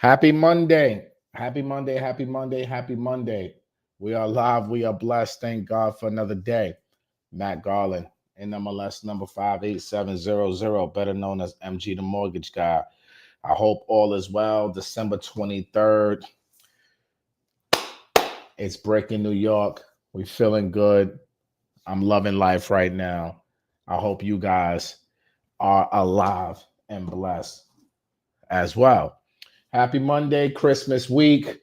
Happy Monday. Happy Monday. Happy Monday. Happy Monday. We are live. We are blessed. Thank God for another day. Matt Garland, NMLS number 58700, better known as MG the Mortgage Guy. I hope all is well. December 23rd. It's breaking New York. We feeling good. I'm loving life right now. I hope you guys are alive and blessed as well. Happy Monday, Christmas week.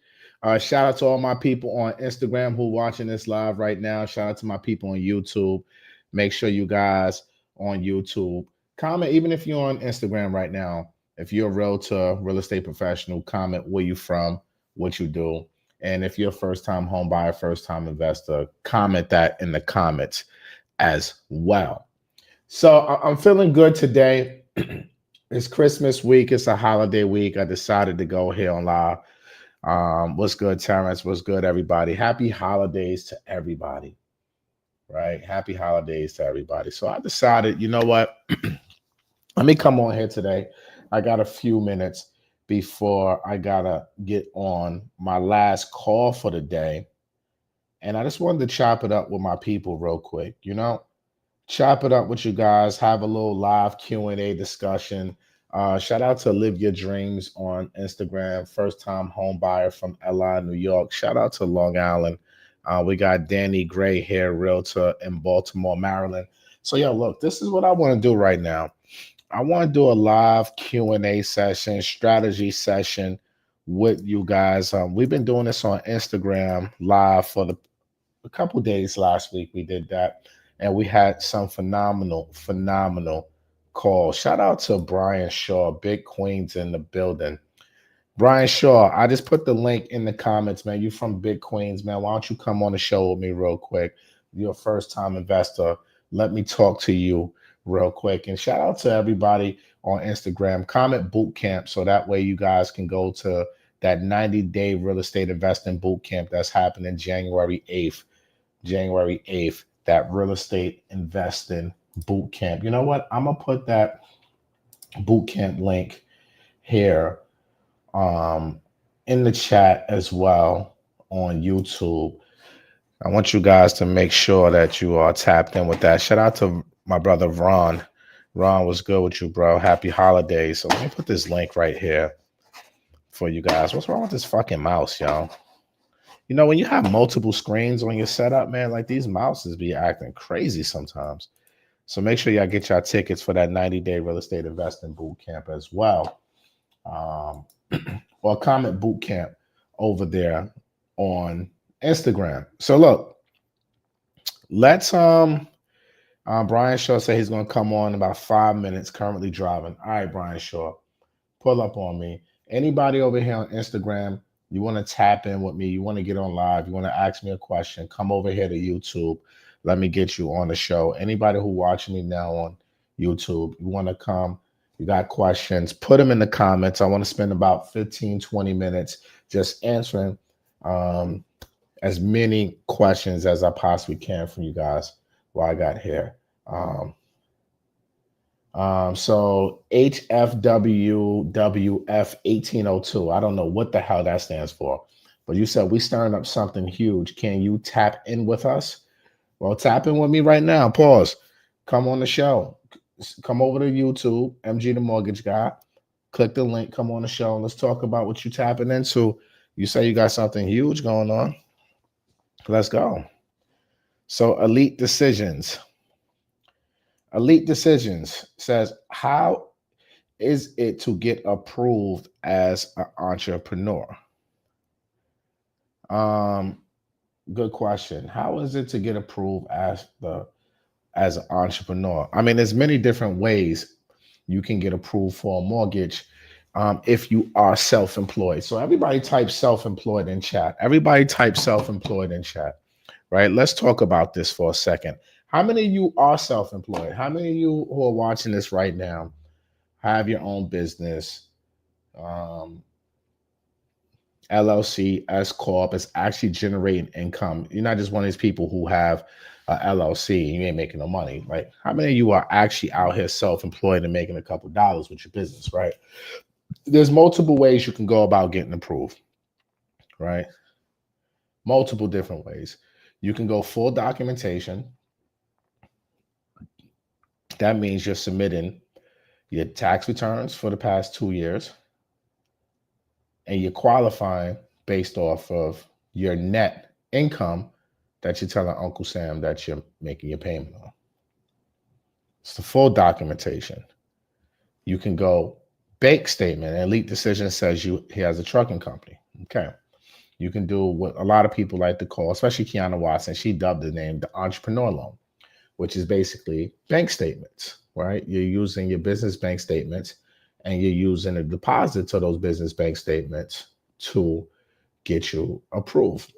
Shout out to all my people on Instagram who are watching this live right now. Shout out to my people on YouTube. Make sure you guys on YouTube comment, even if you're on Instagram right now. If you're a realtor, real estate professional, comment where you from, what you do. And if you're a first-time home buyer, first-time investor, comment that in the comments as well. So I'm feeling good today. It's Christmas week. It's a holiday week. I decided to go here on live. What's good, Terrence? What's good, everybody? Happy holidays to everybody, right? Happy holidays to everybody. So I decided, you know what? Let me come on here today. I got a few minutes before I got to get on my last call for the day. And I just wanted to chop it up with my people real quick, chop it up with you guys, have a little live Q&A discussion. Shout out to Live Your Dreams on Instagram, first-time home buyer from LI, New York. Shout out to Long Island. We got Danny Gray here, realtor in Baltimore, Maryland. So, look, this is what I want to do right now. I want to do a live Q&A session, strategy session with you guys. We've been doing this on Instagram live for a couple days last week. We did that. And we had some phenomenal calls. Shout out to Brian Shaw, Big Queens in the building. Brian Shaw, I just put the link in the comments, man. You from Big Queens, man. Why don't you come on the show with me real quick? You're a first-time investor. Let me talk to you real quick. And shout out to everybody on Instagram. Comment boot camp, so that way you guys can go to that 90-day real estate investing boot camp that's happening January 8th. That real estate investing boot camp. You know what? I'm gonna put that boot camp link here in the chat as well on YouTube. I want you guys to make sure that you are tapped in with that. Shout out to my brother Ron. Ron, what's good with you, bro? Happy holidays. So let me put this link right here for you guys. What's wrong with this fucking mouse, y'all? When you have multiple screens on your setup, man, like these mouses be acting crazy sometimes. So make sure y'all get y'all tickets for that 90-day real estate investing boot camp as well. Or comment boot camp over there on Instagram. So look, let's Brian Shaw say he's going to come on in about 5 minutes, currently driving. All right, Brian Shaw, pull up on me. Anybody over here on Instagram, you want to tap in with me, you want to get on live, you want to ask me a question, come over here to YouTube. Let me get you on the show. Anybody who watching me now on YouTube, you want to come, you got questions, put them in the comments. I want to spend about 15, 20 minutes just answering as many questions as I possibly can from you guys while I got here. So HFWWF1802. I don't know what the hell that stands for, but you said we stirring up something huge. Can you tap in with us? Well, tap in with me right now. Pause. Come on the show. Come over to YouTube, MG the Mortgage Guy. Click the link. Come on the show. And let's talk about what you tapping into. You say you got something huge going on. Let's go. So Elite Decisions. Elite Decisions says, how is it to get approved as an entrepreneur? Good question. How is it to get approved as an entrepreneur? I mean, there's many different ways you can get approved for a mortgage if you are self-employed. So everybody type self-employed in chat. Right? Let's talk about this for a second. How many of you are self-employed? How many of you who are watching this right now have your own business? LLC, S Corp is actually generating income. You're not just one of these people who have a LLC and you ain't making no money. Like, how many of you are actually out here self-employed and making a couple dollars with your business, right? there's multiple ways you can go about getting approved, right? Multiple different ways. You can go full documentation. That means you're submitting your tax returns for the past 2 years, and you're qualifying based off of your net income that you're telling Uncle Sam that you're making your payment on. It's the full documentation. You can go bank statement. Elite Decision says he has a trucking company. Okay. You can do what a lot of people like to call, especially Kiana Watson, she dubbed the name the entrepreneur loan, which is basically bank statements, right? You're using your business bank statements and you're using a deposit to those business bank statements to get you approved.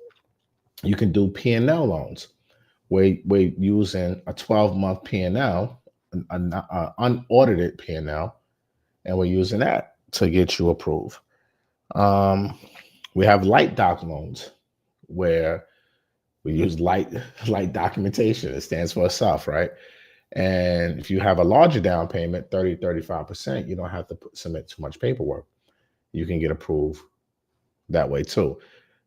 You can do P&L loans where we're using a 12-month P&L, an unaudited P&L, and we're using that to get you approved. We have light doc loans where we use light documentation. It stands for itself, right? And if you have a larger down payment, 30, 35%, you don't have to submit too much paperwork. You can get approved that way too.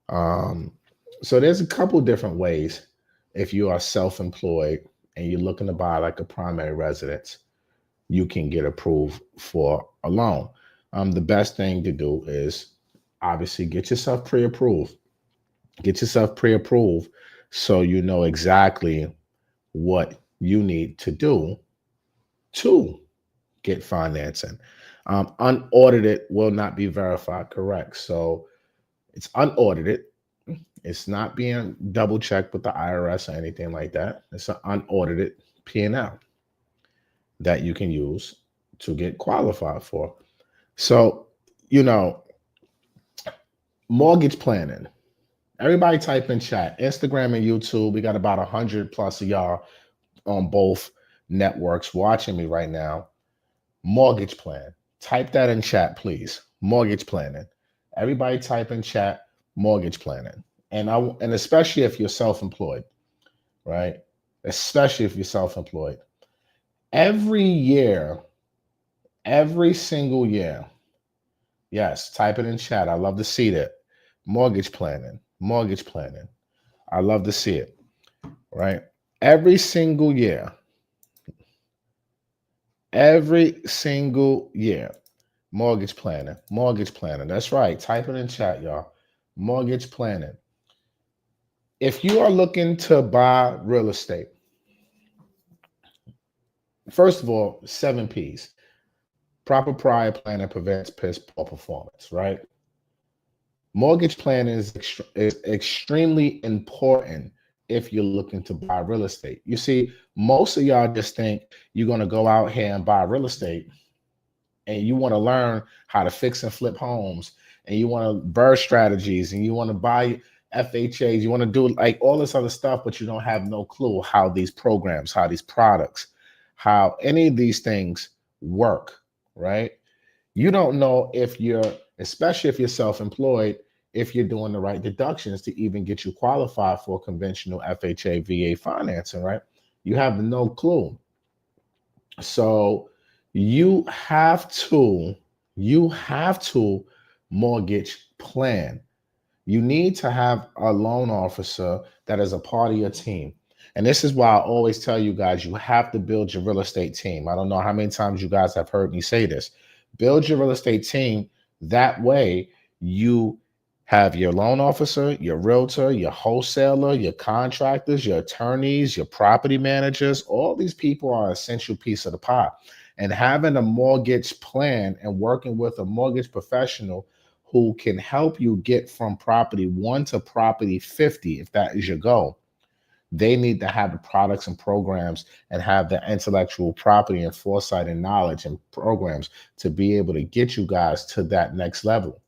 So there's a couple different ways if you are self-employed and you're looking to buy like a primary residence, you can get approved for a loan. The best thing to do is obviously get yourself pre-approved. Get yourself pre-approved so you know exactly what you need to do to get financing. Unaudited will not be verified, correct? So it's unaudited. It's not being double checked with the IRS or anything like that. It's an unaudited P&L that you can use to get qualified for. So, mortgage planning. Everybody type in chat, Instagram and YouTube. We got about 100 plus of y'all on both networks watching me right now. Mortgage plan. Type that in chat, please. Mortgage planning. Everybody type in chat, mortgage planning. And especially if you're self-employed, right? Especially if you're self-employed. Every single year. Yes, type it in chat. I love to see that. Mortgage planning. I love to see it, right? Every single year. Mortgage planning. That's right. Type it in chat, y'all. Mortgage planning. If you are looking to buy real estate, first of all, 7 P's. Proper prior planning prevents piss poor performance, right? Mortgage planning is extremely important if you're looking to buy real estate. You see, most of y'all just think you're going to go out here and buy real estate and you want to learn how to fix and flip homes and you want to burr strategies and you want to buy FHAs, you want to do like all this other stuff, but you don't have no clue how these programs, how these products, how any of these things work, right? You don't know if especially if you're self-employed, if you're doing the right deductions to even get you qualified for conventional FHA, VA financing, right? You have no clue. So you have to mortgage plan. You need to have a loan officer that is a part of your team. And this is why I always tell you guys, you have to build your real estate team. I don't know how many times you guys have heard me say this. Build your real estate team. That way you have your loan officer, your realtor, your wholesaler, your contractors, your attorneys, your property managers. All these people are an essential piece of the pie. And having a mortgage plan and working with a mortgage professional who can help you get from property 1 to property 50, if that is your goal. They need to have the products and programs and have the intellectual property and foresight and knowledge and programs to be able to get you guys to that next level,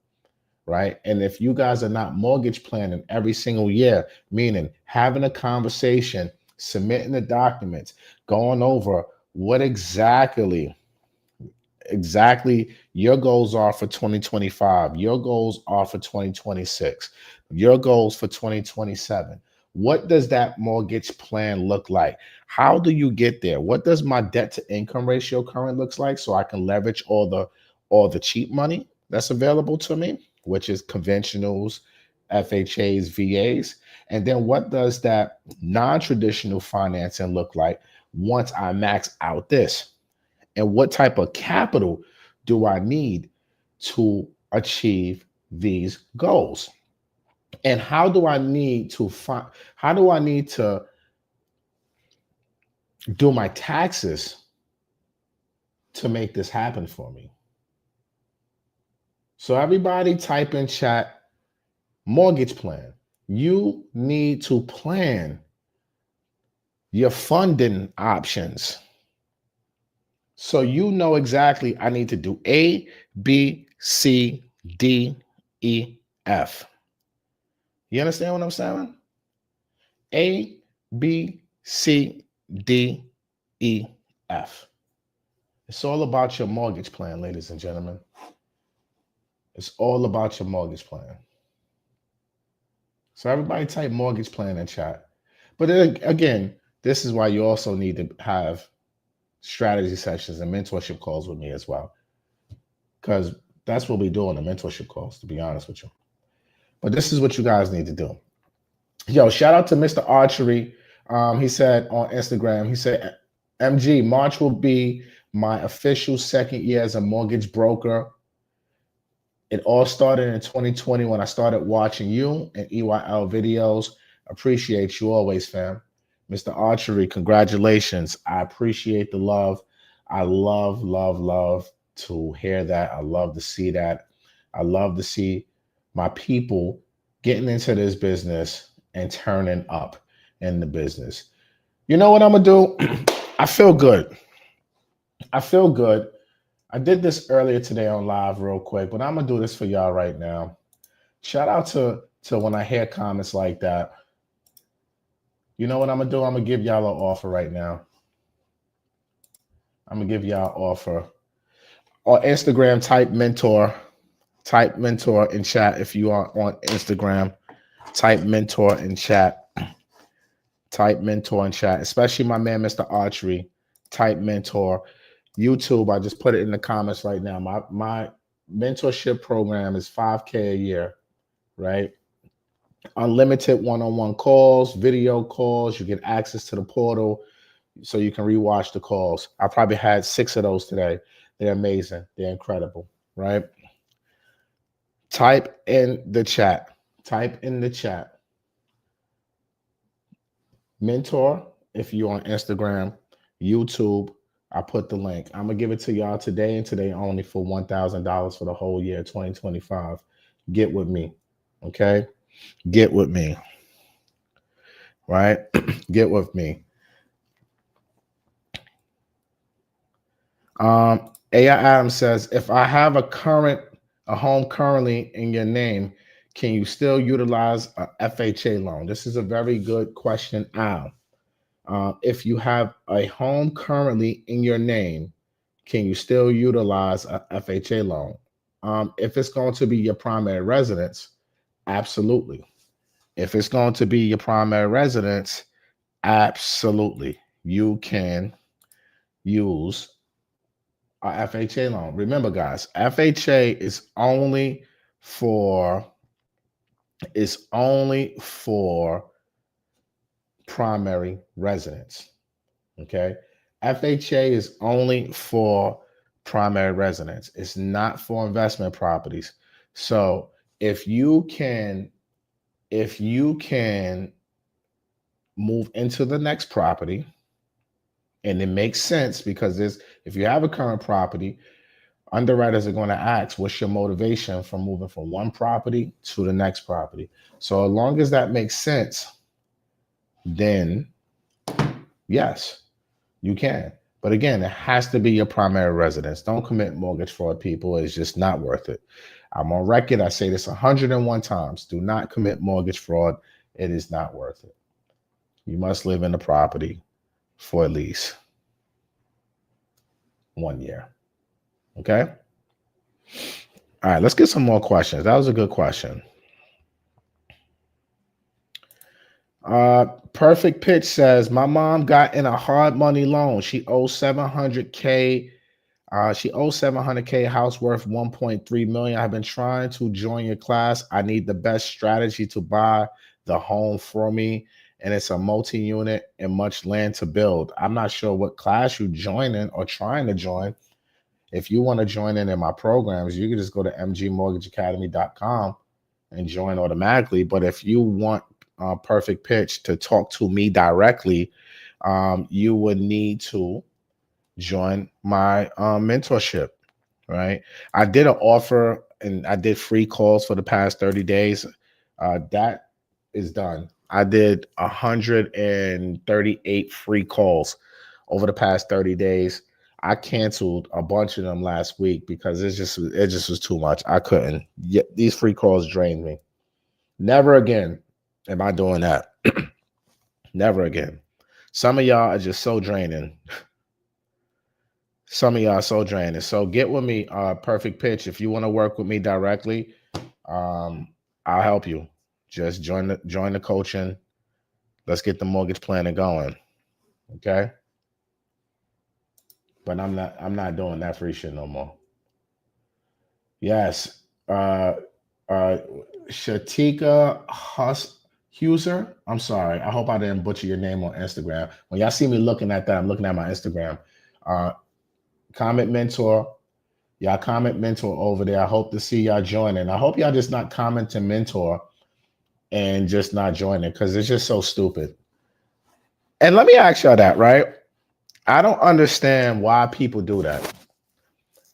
right? And if you guys are not mortgage planning every single year, meaning having a conversation, submitting the documents, going over what exactly your goals are for 2025, your goals are for 2026, your goals for 2027. What does that mortgage plan look like? How do you get there? What does my debt to income ratio currently looks like so I can leverage all the cheap money, that's available to me, which is conventionals, FHAs, VAs. And then what does that non-traditional financing look like once I max out this? And what type of capital do I need to achieve these goals? And how do I need to do my taxes to make this happen for me? So everybody type in chat mortgage plan. You need to plan your funding options. So you know exactly I need to do A, B, C, D, E, F. You understand what I'm saying? A, B, C, D, E, F. It's all about your mortgage plan, ladies and gentlemen. It's all about your mortgage plan. So everybody type mortgage plan in chat. But then, again, this is why you also need to have strategy sessions and mentorship calls with me as well. Because that's what we do on the mentorship calls, to be honest with you. But this is what you guys need to do. Yo, shout out to Mr. Archery. He said on Instagram, he said, MG, March will be my official second year as a mortgage broker. It all started in 2020 when I started watching you and EYL videos. Appreciate you always, fam. Mr. Archery, congratulations. I appreciate the love. I love to hear that. I love to see that. I love to see my people getting into this business and turning up in the business. You know what I'm going to do? I feel good. I feel good. I did this earlier today on live real quick, but I'm going to do this for y'all right now. Shout out to when I hear comments like that. You know what I'm going to do? I'm going to give y'all an offer right now. I'm going to give y'all an offer. On Instagram, type mentor in chat. If you are on Instagram, type mentor in chat. Type mentor in chat, especially my man, Mr. Archery. Type mentor. YouTube, I just put it in the comments right now. My mentorship program is $5K a year, right? Unlimited one-on-one calls, video calls. You get access to the portal so you can rewatch the calls. I probably had 6 of those today. They're amazing. They're incredible, right? Type in the chat. Type in the chat. Mentor, if you're on Instagram, YouTube, I put the link. I'm going to give it to y'all today and today only for $1,000 for the whole year, 2025. Get with me, okay? Get with me, right? Get with me. AI Adams says, if I have a home currently in your name, can you still utilize a FHA loan? This is a very good question, Al. If you have a home currently in your name, can you still utilize a FHA loan? If it's going to be your primary residence, absolutely. If it's going to be your primary residence, absolutely. You can use a FHA loan. Remember, guys, FHA is only for primary residence. Okay. FHA is only for primary residence. It's not for investment properties. So if you can move into the next property, and it makes sense because if you have a current property, underwriters are going to ask, what's your motivation for moving from one property to the next property? So as long as that makes sense, then yes, you can. But again, it has to be your primary residence. Don't commit mortgage fraud, people. It's just not worth it. I'm on record. I say this 101 times. Do not commit mortgage fraud. It is not worth it. You must live in the property for at least 1 year. Okay? All right, let's get some more questions. That was a good question. Perfect Pitch says, my mom got in a hard money loan. She owes $700K She owes 700K, house worth 1.3 million. I've been trying to join your class. I need the best strategy to buy the home for me, and it's a multi-unit and much land to build. I'm not sure what class you joining or trying to join. If you want to join in my programs, you can just go to mgmortgageacademy.com and join automatically. But if you want a perfect pitch to talk to me directly, you would need to join my mentorship, right? I did an offer and I did free calls for the past 30 days. That is done. I did 138 free calls over the past 30 days. I canceled a bunch of them last week because it just was too much. I couldn't. These free calls drained me. Never again am I doing that. Never again. Some of y'all are just so draining. Some of y'all are so draining. So get with me, perfect pitch. If you want to work with me directly, I'll help you. Just join the coaching. Let's get the mortgage planning going. Okay. But I'm not doing that free shit no more. Yes. Shatika Huser. I'm sorry. I hope I didn't butcher your name on Instagram. When y'all see me looking at that, I'm looking at my Instagram. Comment mentor. Y'all comment mentor over there. I hope to see y'all joining. I hope y'all just not commenting mentor and just not joining because it's just so stupid. And let me ask y'all that, right? I don't understand why people do that,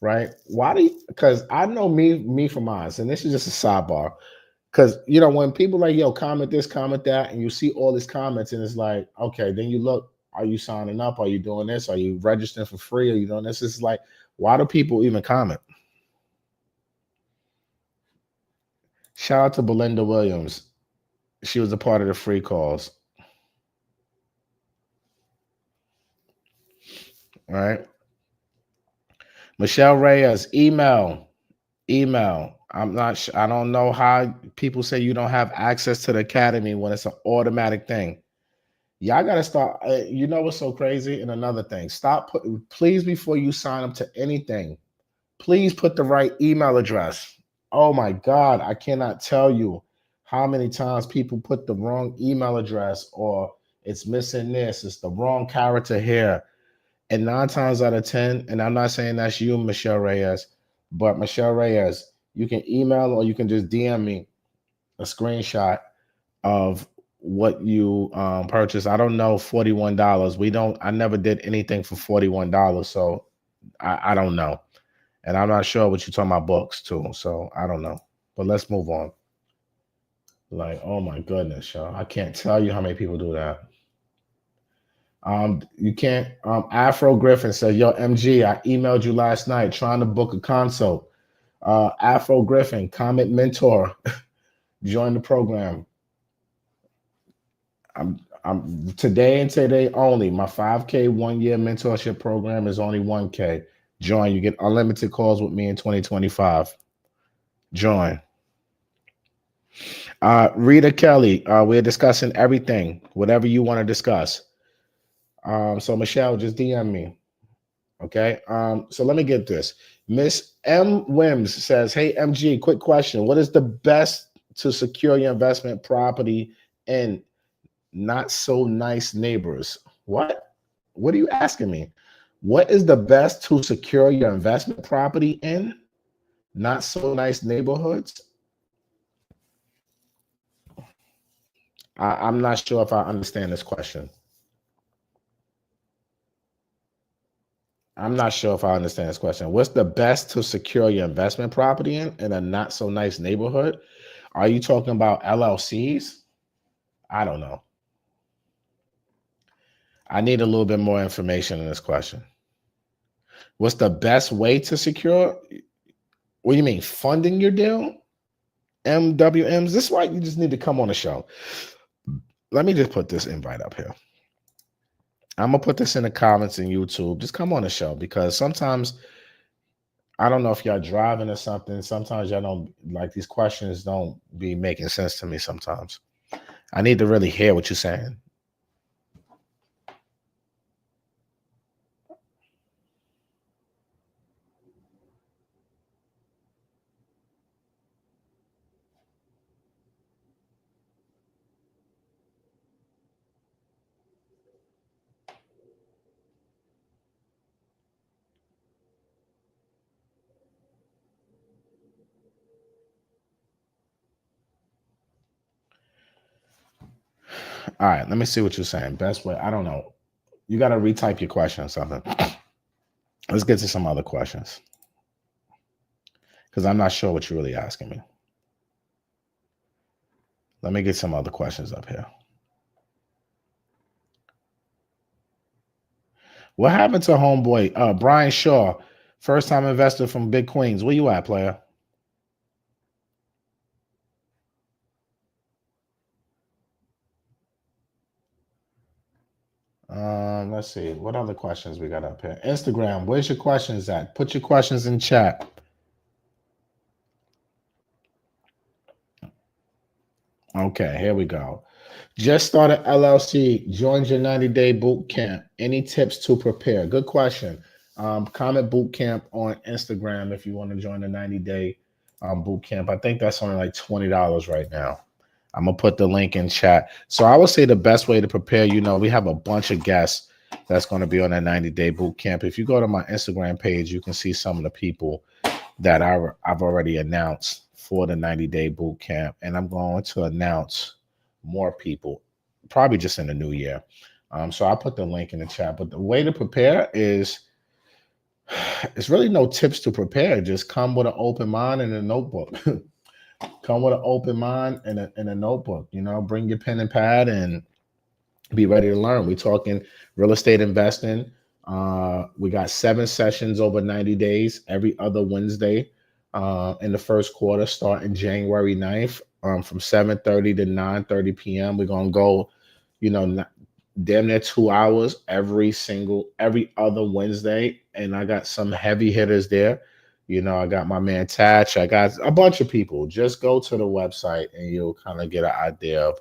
right? Why do you? Because I know me from mine, and this is just a sidebar. Because, you know, when people like, yo, comment this, comment that, and you see all these comments, and it's like, okay, then you look, are you signing up? Are you doing this? Are you registering for free? Are you doing this? It's like, why do people even comment? Shout out to Belinda Williams. She was a part of the free calls. All right. Michelle Reyes, email. I'm not I don't know how people say you don't have access to the academy when it's an automatic thing. Y'all got to start. You know what's so crazy? And another thing, please, before you sign up to anything, please put the right email address. Oh my God, I cannot tell you how many times people put the wrong email address, or it's missing this, it's the wrong character here. And 9 times out of 10, and I'm not saying that's you, Michelle Reyes, but Michelle Reyes, you can email or you can just DM me a screenshot of what you purchased. I don't know, $41. I never did anything for $41. So I don't know. And I'm not sure what you're talking about books too. So I don't know. But let's move on. Like, oh my goodness, y'all. I can't tell you how many people do that. You can't. Afro Griffin says, "Yo, MG, I emailed you last night trying to book a consult." Afro Griffin, comment mentor, join the program. I'm today and today only. My 5K 1-year mentorship program is only 1K. Join. You get unlimited calls with me in 2025. Join. Rita Kelly, we're discussing everything, whatever you want to discuss. So Michelle, just DM me. Okay. So let me get this. Miss M. Wims says, "Hey MG, quick question. What is the best to secure your investment property in not so nice neighbors?" What? What are you asking me? What is the best to secure your investment property in not so nice neighborhoods? I'm not sure if I understand this question. I'm not sure if I understand this question. What's the best to secure your investment property in a not so nice neighborhood? Are you talking about LLCs? I don't know. I need a little bit more information in this question. What's the best way to secure? What do you mean, funding your deal? MWMs? This is why you just need to come on the show. Let me just put this invite up here. I'm going to put this in the comments in YouTube. Just come on the show because sometimes, I don't know if y'all driving or something. Sometimes y'all don't, like, these questions don't be making sense to me sometimes. I need to really hear what you're saying. All right, let me see what you're saying. Best way, I don't know. You got to retype your question or something. Let's get to some other questions because I'm not sure what you're really asking me. Let me get some other questions up here. What happened to homeboy Brian Shaw, first time investor from Big Queens? Where you at, player? Let's see. What other questions we got up here? Instagram, where's your questions at? Put your questions in chat. Okay, here we go. Just started LLC, joined your 90-day boot camp. Any tips to prepare? Good question. Comment boot camp on Instagram if you want to join the 90-day boot camp. I think that's only like $20 right now. I'm going to put the link in chat. So I would say the best way to prepare, we have a bunch of guests that's going to be on that 90-day boot camp. If you go to my Instagram page, you can see some of the people that I've already announced for the 90-day boot camp. And I'm going to announce more people, probably just in the new year. So I'll put the link in the chat. But the way to prepare is, it's really no tips to prepare. Just come with an open mind and a notebook. Come with an open mind and a notebook. Bring your pen and pad and be ready to learn. We're talking real estate investing. We got 7 sessions over 90 days, every other Wednesday in the first quarter, starting January 9th from 7:30 to 9:30 p.m. We're going to go, damn near 2 hours every other Wednesday. And I got some heavy hitters there. I got my man Tatch. I got a bunch of people. Just go to the website and you'll kind of get an idea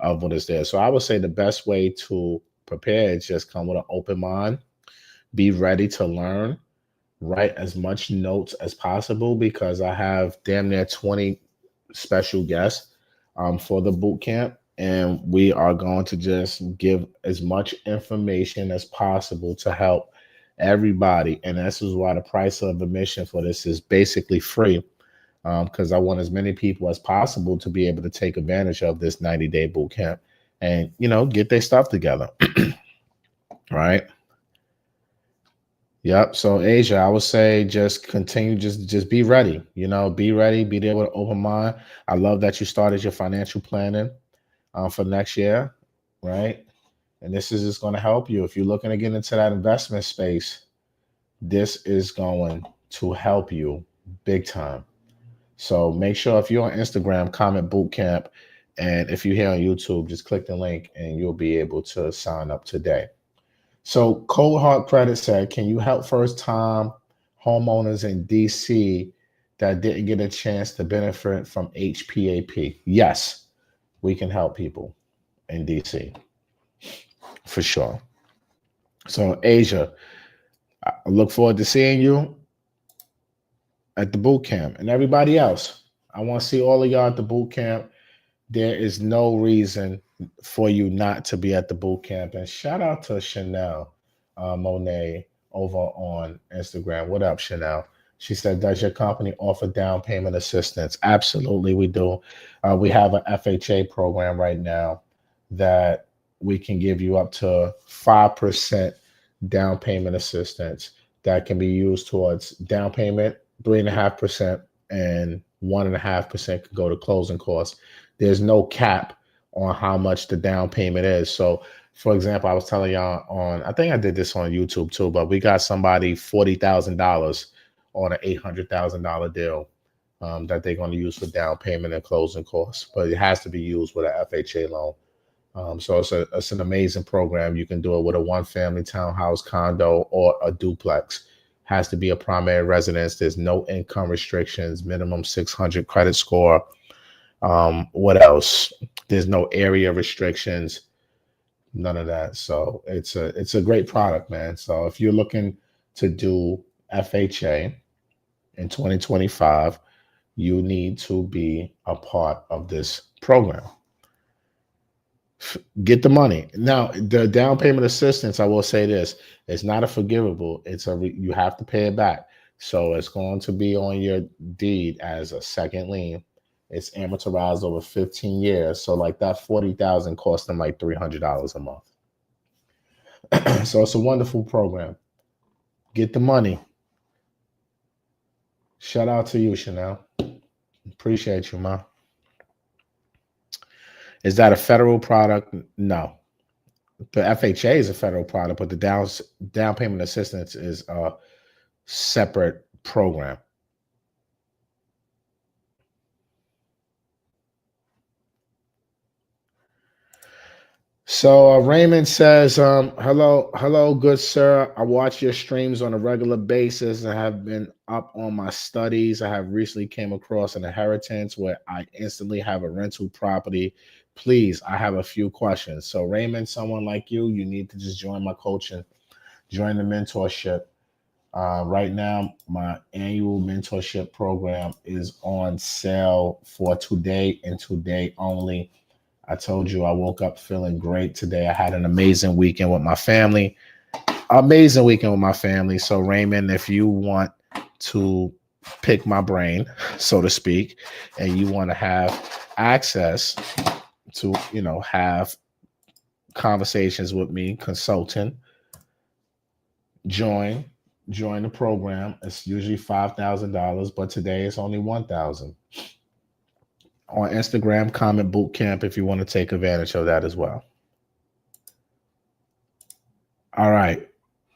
of what is there. So I would say the best way to prepare is just come with an open mind, be ready to learn, write as much notes as possible because I have damn near 20 special guests for the boot camp. And we are going to just give as much information as possible to help everybody. And this is why the price of admission for this is basically free, because I want as many people as possible to be able to take advantage of this 90-day boot camp and, get their stuff together. Right. Yep. So Asia, I would say just continue, just be ready, be ready, be there with an open mind. I love that you started your financial planning for next year. Right. And this is just going to help you. If you're looking to get into that investment space, this is going to help you big time. So make sure if you're on Instagram, comment bootcamp. And if you're here on YouTube, just click the link and you'll be able to sign up today. So Cold Hard Credit said, can you help first-time homeowners in DC that didn't get a chance to benefit from HPAP? Yes, we can help people in DC for sure. So Asia, I look forward to seeing you at the boot camp and everybody else. I want to see all of y'all at the boot camp. There is no reason for you not to be at the boot camp. And shout out to Chanel Monet over on Instagram. What up, Chanel? She said, does your company offer down payment assistance? Absolutely, we do. We have an FHA program right now that we can give you up to 5% down payment assistance that can be used towards down payment, 3.5%, and 1.5% can go to closing costs. There's no cap on how much the down payment is. So, for example, I was telling y'all I think I did this on YouTube too, but we got somebody $40,000 on an $800,000 deal that they're going to use for down payment and closing costs, but it has to be used with an FHA loan. So it's an amazing program. You can do it with a 1-family townhouse, condo, or a duplex. Has to be a primary residence. There's no income restrictions, minimum 600 credit score. What else? There's no area restrictions, none of that. So it's a great product, man. So if you're looking to do FHA in 2025, you need to be a part of this program. Get the money. Now, the down payment assistance, I will say this, it's not a forgivable. You have to pay it back. So it's going to be on your deed as a second lien. It's amortized over 15 years. So like that 40,000 cost them like $300 a month. So it's a wonderful program. Get the money. Shout out to you, Chanel. Appreciate you, ma. Is that a federal product? No. The FHA is a federal product, but the down payment assistance is a separate program. So Raymond says, hello, good sir. I watch your streams on a regular basis. I have been up on my studies. I have recently came across an inheritance where I instantly have a rental property. Please, I have a few questions. So Raymond, someone like you need to just join my coaching, join the mentorship. Right now, my annual mentorship program is on sale for today and today only. I told you I woke up feeling great today. I had an amazing weekend with my family. So Raymond, if you want to pick my brain, so to speak, and you want to have access to, have conversations with me, consulting, join the program. It's usually $5,000, but today it's only $1,000. On Instagram, comment boot camp if you want to take advantage of that as well. All right.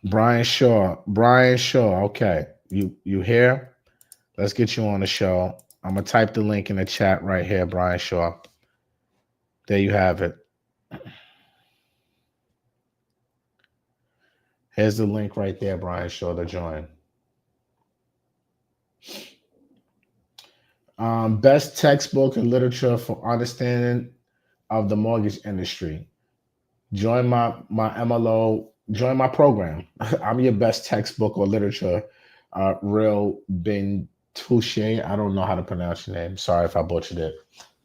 Brian Shaw. Okay. You here? Let's get you on the show. I'm going to type the link in the chat right here, Brian Shaw. There you have it. Here's the link right there, Brian Shaw, to join. Best textbook and literature for understanding of the mortgage industry. Join my MLO, join my program. I'm your best textbook or literature. Real Ben Touche. I don't know how to pronounce your name. Sorry if I butchered it.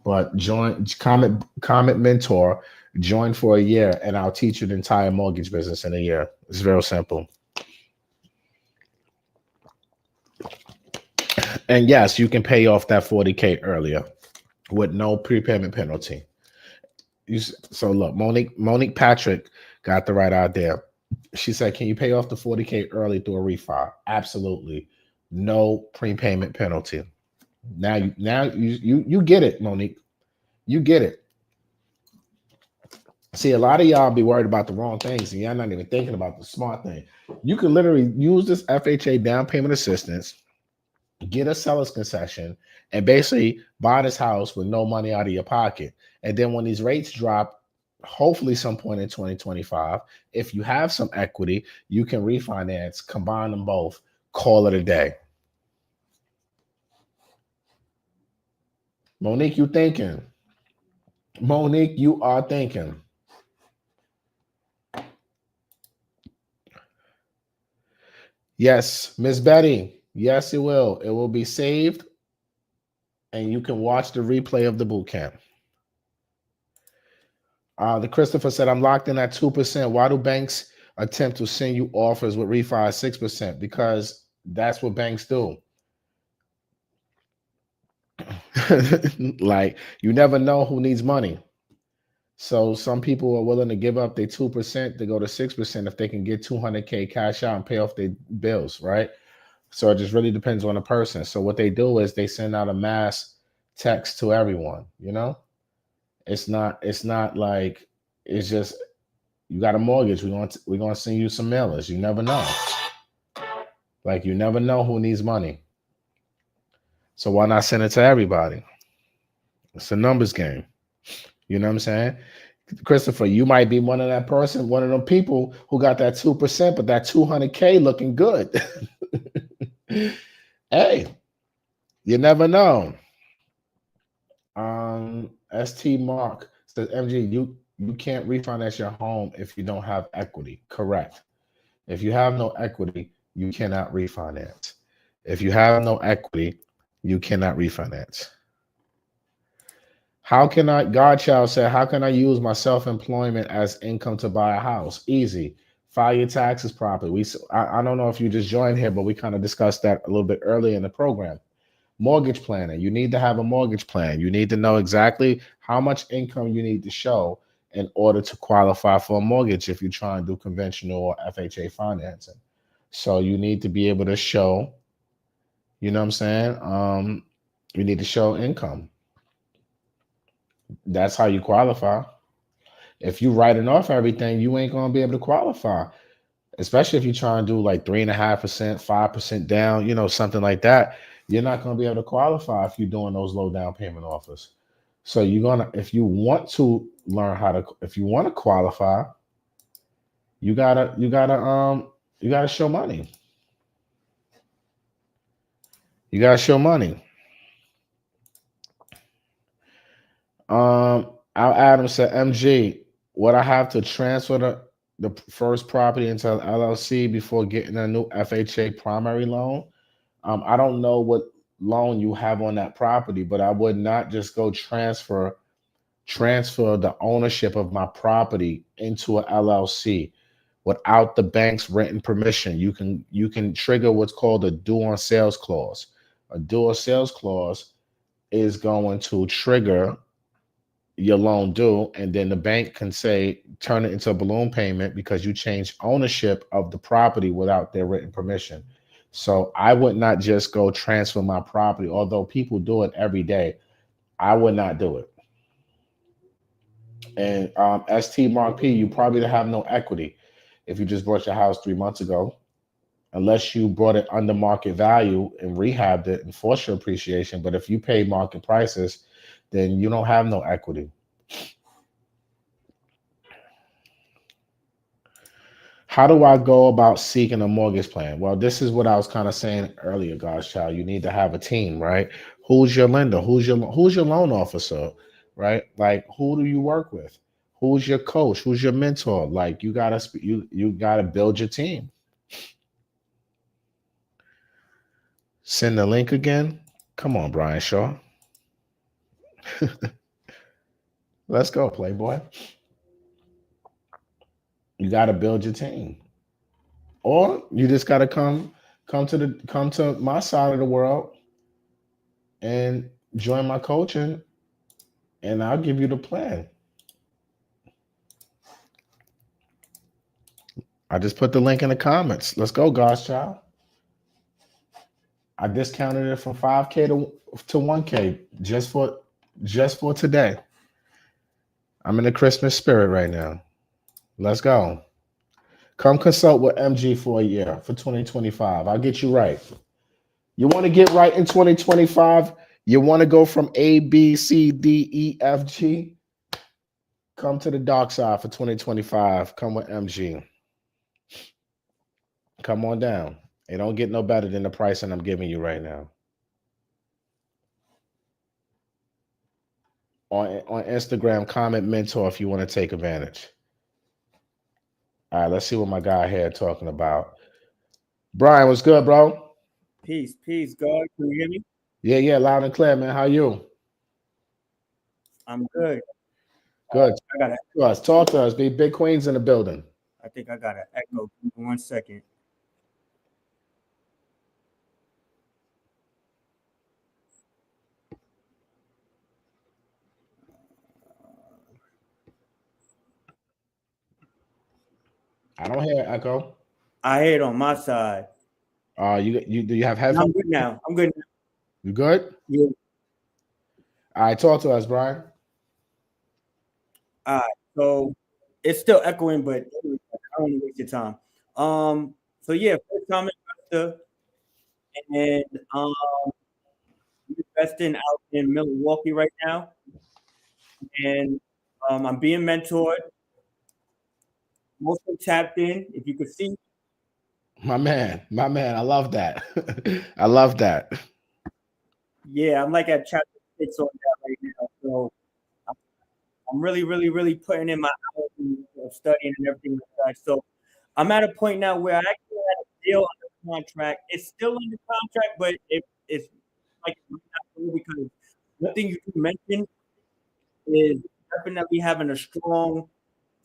But join Comment Mentor. Join for a year, and I'll teach you the entire mortgage business in a year. It's very simple. And yes, you can pay off that $40K earlier with no prepayment penalty. So look, Monique Patrick got the right idea. She said, "Can you pay off the $40K early through a refi?" Absolutely, no prepayment penalty. Now you get it, Monique. You get it. See, a lot of y'all be worried about the wrong things, and y'all not even thinking about the smart thing. You can literally use this FHA down payment assistance, get a seller's concession, and basically buy this house with no money out of your pocket. And then when these rates drop, hopefully some point in 2025, if you have some equity, you can refinance, combine them both, call it a day. Monique, you thinking? Monique, you are thinking. Yes, Miss Betty. Yes, it will. It will be saved, and you can watch the replay of the boot camp. The Christopher said, "I'm locked in at 2%. Why do banks attempt to send you offers with refi 6%? Because that's what banks do. Like, you never know who needs money. So some people are willing to give up their 2% to go to 6% if they can get $200K cash out and pay off their bills, right? So it just really depends on the person. So what they do is they send out a mass text to everyone, It's not like it's just you got a mortgage. We're gonna send you some mailers. You never know. Like, you never know who needs money. So why not send it to everybody? It's a numbers game. You know what I'm saying? Christopher, you might be one of that person, one of them people who got that 2%, but that 200K looking good. Hey, you never know. ST Mark says, MG, you can't refinance your home if you don't have equity. Correct. If you have no equity, you cannot refinance. If you have no equity, you cannot refinance. Godchild said, how can I use my self-employment as income to buy a house? Easy. File your taxes properly. I don't know if you just joined here, but we kind of discussed that a little bit earlier in the program. Mortgage planning. You need to have a mortgage plan. You need to know exactly how much income you need to show in order to qualify for a mortgage if you try and do conventional or FHA financing. So you need to be able to show, you know what I'm saying? You need to show income. That's how you qualify. If you writing off everything, you ain't gonna be able to qualify. Especially if you try and do like 3.5%, 5% down, something like that. You're not gonna be able to qualify if you're doing those low down payment offers. So you're gonna, if you want to learn how to, if you want to qualify, you gotta show money. You gotta show money. Al Adams said, MG, would I have to transfer the first property into an LLC before getting a new FHA primary loan? I don't know what loan you have on that property, but I would not just go transfer the ownership of my property into a LLC without the bank's written permission. You can trigger what's called a due on sales clause. A due on sales clause is going to trigger your loan due, and then the bank can say turn it into a balloon payment because you changed ownership of the property without their written permission. So I would not just go transfer my property, although people do it every day. I would not do it. And ST Mark P, you probably have no equity if you just bought your house 3 months ago, unless you brought it under market value and rehabbed it and forced your appreciation. But if you pay market prices, then you don't have no equity. How do I go about seeking a mortgage plan? Well, this is what I was kind of saying earlier, God's child. You need to have a team, right? Who's your lender? Who's your loan officer, right? Like, who do you work with? Who's your coach? Who's your mentor? Like, you gotta build your team. Send the link again. Come on, Brian Shaw. Let's go, Playboy. You got to build your team, or you just got to come to my side of the world and join my coaching, and I'll give you the plan. I just put the link in the comments. Let's go, God's child. I discounted it from 5K to 1K just for today. I'm in the Christmas spirit right now. Let's go. Come consult with MG for a year for 2025. I'll get you right. You want to get right in 2025? You want to go from A, B, C, D, E, F, G? Come to the dark side for 2025. Come with MG. Come on down. It don't get no better than the pricing I'm giving you right now. On Instagram, comment mentor if you want to take advantage. All right, let's see what my guy here talking about. Brian, what's good, bro? Peace, God. Can you hear me? Yeah, loud and clear, man. How you? I'm good. Good. I got Talk to us. Big Queen's in the building. I think I got an echo. 1 second. I don't hear echo. I hear it on my side. You do you have No, headphones? I'm good now. I'm good now. You good? Yeah. All right, talk to us, Brian. All right. So it's still echoing, but I don't want to waste your time. So yeah, first time investor, and investing out in Milwaukee right now, and I'm being mentored, mostly tapped in. If you could see, My man. I love that. I love that. yeah, I'm like at chapter 6 on that right now. So I'm really, really, really putting in my hours and studying and everything like that. So I'm at a point now where I actually had a deal under contract. It's still under contract, but it's like because one thing you mentioned is definitely having a strong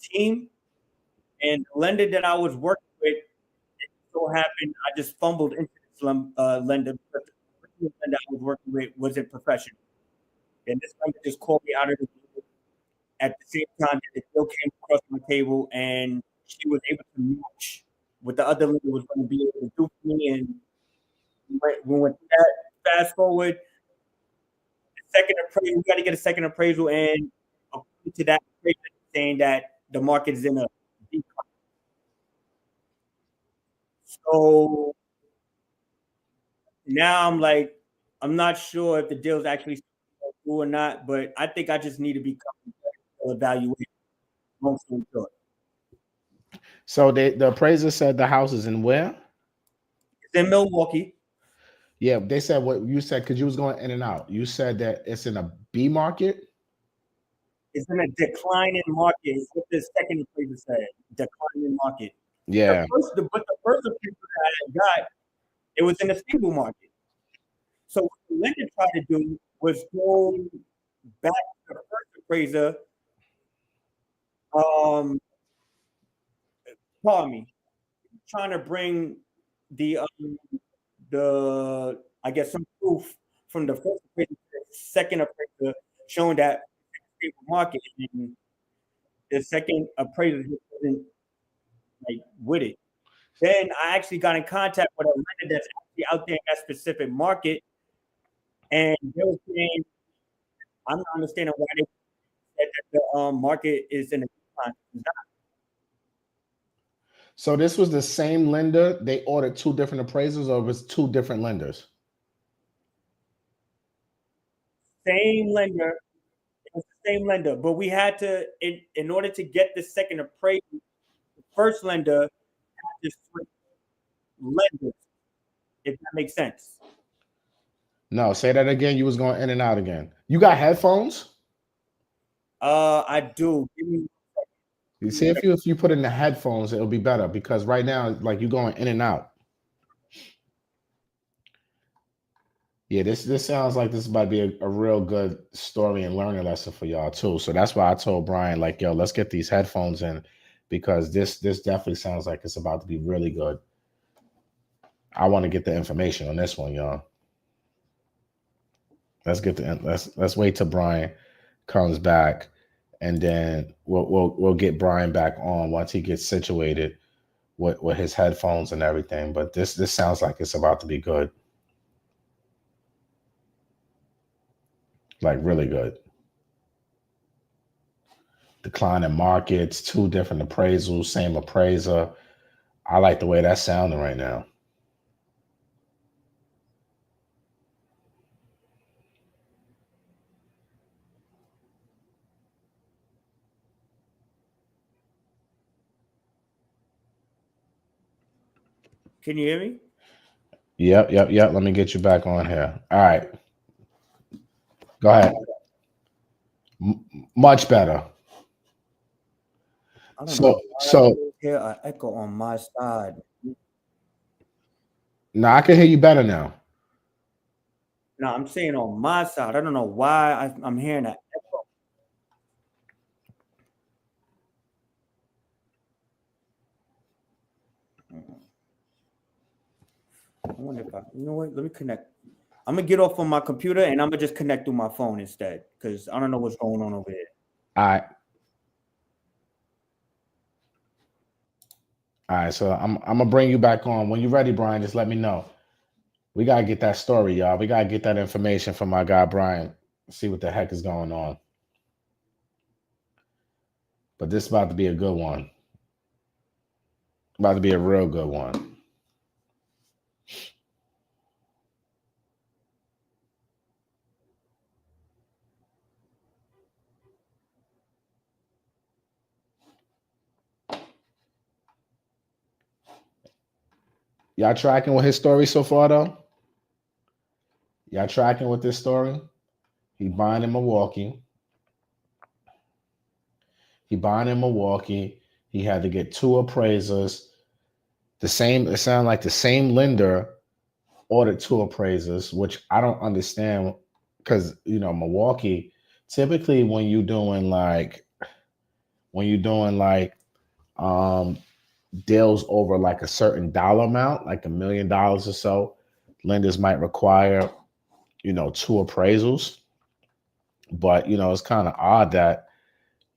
team. And the lender that I was working with, it so happened I just fumbled into this lender. previous lender I was working with wasn't professional. And this lender just called me out of the blue at the same time that the deal came across my table, and she was able to match what the other lender was going to be able to do for me. And we went through that. Fast forward, second appraisal, we got to get a second appraisal, and according to that appraisal, saying that the market is in a decline. So now I'm like, I'm not sure if the deal's actually through or not, but I think I just need to become evaluated. Long story short, So the appraiser said the house is in where? it's in Milwaukee. Yeah, they said what you said because you was going in and out. You said that it's in a B market. It's in a declining market. It's what the second appraiser said. Declining market. Yeah. But the first appraiser that I got, it was in a stable market. So what the lender tried to do was go back to the first appraiser. Pardon me, trying to bring the I guess some proof from the first appraiser to the second appraiser showing that stable market, and the second appraiser wasn't like with it. Then I actually got in contact with a lender that's actually out there in that specific market, and they were saying, I'm not understanding why they said that the market is in a decline. It's not. So this was the same lender. They ordered two different appraisals, or it was two different lenders? Same lender. It was the same lender, but we had to, in order to get the second appraisal, the first lender had to switch lenders, if that makes sense. No, say that again. You was going in and out again. You got headphones? I do. Give me You see, if you put in the headphones, it'll be better because right now, like you're going in and out. Yeah, this sounds like this might be a real good story and learning lesson for y'all too. So that's why I told Brian, like, yo, let's get these headphones in because this definitely sounds like it's about to be really good. I want to get the information on this one, y'all. Let's wait till Brian comes back, and then we'll get Brian back on once he gets situated with his headphones and everything. But this sounds like it's about to be good. Like really good. Decline in markets, two different appraisals, same appraiser. I like the way that's sounding right now. Can you hear me? Yep. Let me get you back on here. All right. Go ahead. Much better. I don't know. So here an echo on my side. No, I can hear you better now. No, I'm saying on my side. I don't know why I'm hearing that echo. I wonder if you know what? Let me connect. I'm gonna get off on my computer and I'm gonna just connect through my phone instead because I don't know what's going on over here. All right. All right. So I'm gonna bring you back on. When you're ready, Brian, just let me know. We gotta get that story, y'all. We gotta get that information from my guy Brian. See what the heck is going on. But this is about to be a good one. About to be a real good one. Y'all tracking with his story so far, though? Y'all tracking with this story? He buying in Milwaukee. He had to get two appraisers. It sounded like the same lender ordered two appraisers, which I don't understand because Milwaukee, typically when you're doing like deals over like a certain dollar amount, like $1 million or so, lenders might require 2 appraisals. But it's kind of odd that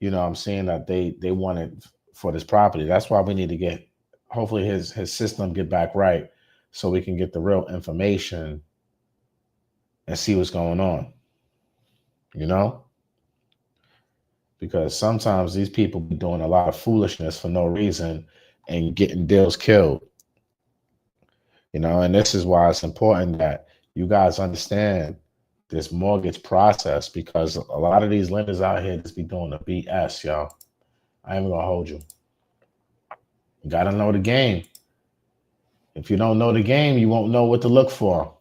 I'm saying that they wanted for this property. That's why we need to get, hopefully his system get back right, so we can get the real information and see what's going on. You know, because sometimes these people be doing a lot of foolishness for no reason and getting deals killed. And this is why it's important that you guys understand this mortgage process, because a lot of these lenders out here just be doing the BS, y'all. I ain't gonna hold you. You gotta know the game. If you don't know the game, you won't know what to look for.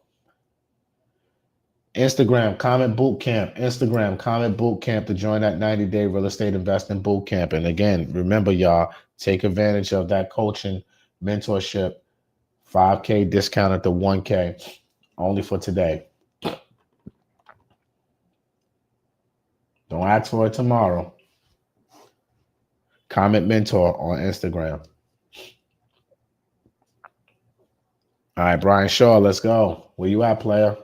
Instagram Comment Boot Camp. Instagram Comment Boot Camp to join that 90-day real estate investing boot camp. And again, remember, y'all, take advantage of that coaching mentorship. 5K discount at the 1K only for today. Don't ask for it tomorrow. Comment Mentor on Instagram. All right, Brian Shaw, let's go. Where you at, player?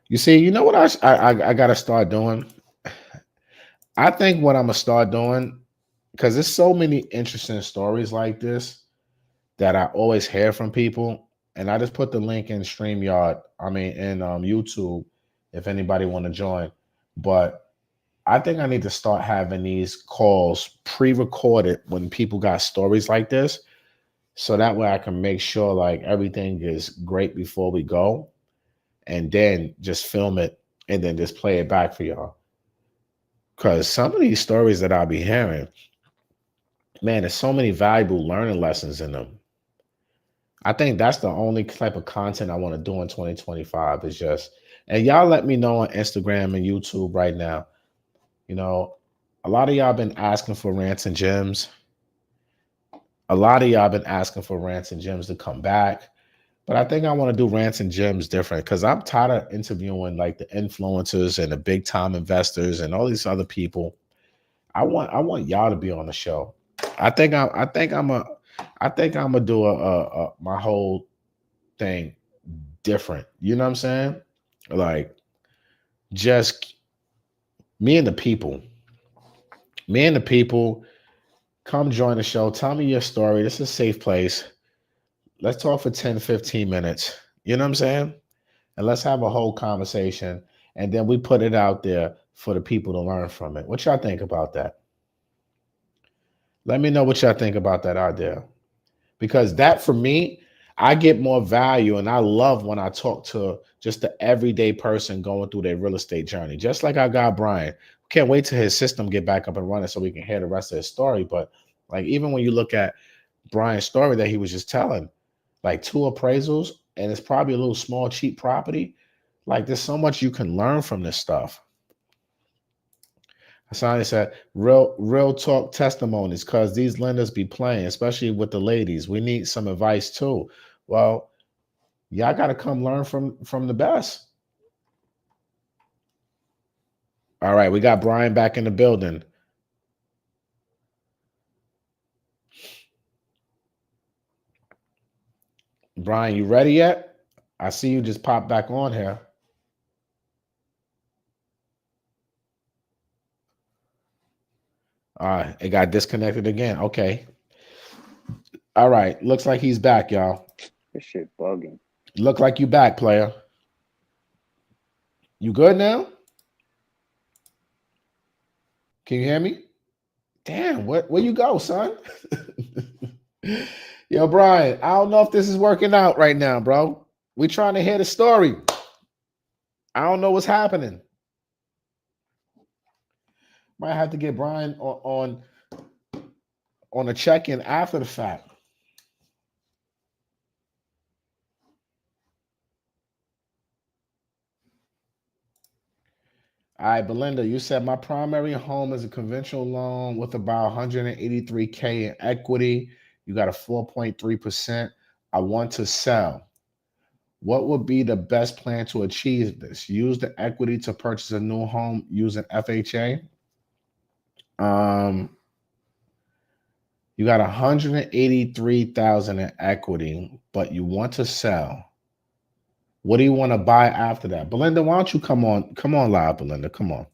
You see, you know what I got to start doing? I think what I'm going to start doing, because there's so many interesting stories like this that I always hear from people. And I just put the link in StreamYard, in YouTube, if anybody want to join. But I think I need to start having these calls pre-recorded when people got stories like this, so that way I can make sure like everything is great before we go, and then just film it and then just play it back for y'all. Because some of these stories that I'll be hearing, man, there's so many valuable learning lessons in them. I think that's the only type of content I want to do in 2025 is just, and y'all let me know on Instagram and YouTube right now. A lot of y'all been asking for Rants and Gems. A lot of y'all been asking for Rants and Gems to come back. But I think I want to do Rants and Gems different, because I'm tired of interviewing like the influencers and the big time investors and all these other people. I want y'all to be on the show. I think I'm gonna do my whole thing different. You know what I'm saying? Like, just me and the people. Me and the people. Come join the show. Tell me your story. This is a safe place. Let's talk for 10, 15 minutes. You know what I'm saying? And let's have a whole conversation. And then we put it out there for the people to learn from it. What y'all think about that? Let me know what y'all think about that out there. Because that, for me, I get more value, and I love when I talk to just the everyday person going through their real estate journey. Just like I got Brian. Can't wait till his system get back up and running so we can hear the rest of his story. But like, even when you look at Brian's story that he was just telling, like 2 appraisals, and it's probably a little small, cheap property. Like, there's so much you can learn from this stuff. Asani said, real talk testimonies, because these lenders be playing, especially with the ladies. We need some advice too. Well, y'all got to come learn from the best. All right, we got Brian back in the building. Brian, you ready yet? I see you just popped back on here. All right, it got disconnected again. Okay. All right, looks like he's back, y'all. This shit bugging. Look like you back, player. You good now? Can you hear me? Damn, where you go, son? Yo, Brian, I don't know if this is working out right now, bro. We trying to hear the story. I don't know what's happening. Might have to get Brian on a check-in after the fact. All right, Belinda, you said my primary home is a conventional loan with about 183K in equity. You got a 4.3%. I want to sell. What would be the best plan to achieve this? Use the equity to purchase a new home using FHA. You got 183,000 in equity, but you want to sell. What do you want to buy after that? Belinda, why don't you come on? Come on live, Belinda. Come on.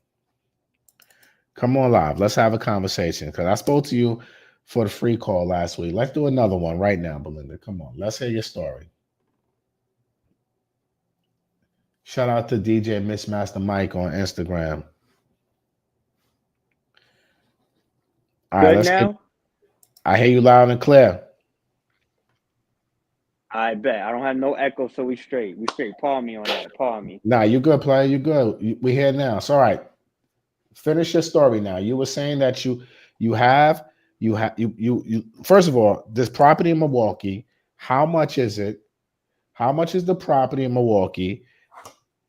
Come on live. Let's have a conversation. Because I spoke to you for the free call last week. Let's do another one right now, Belinda. Come on. Let's hear your story. Shout out to DJ Mixmaster Mike on Instagram. All right, Good let's get. now? I hear you loud and clear. I bet. I don't have no echo, so we straight. We straight. Pardon me on that. Pardon me. Nah, you good, player. You good. We here now. It's all right. Finish your story now. You were saying that you first of all, this property in Milwaukee, how much is it? How much is the property in Milwaukee?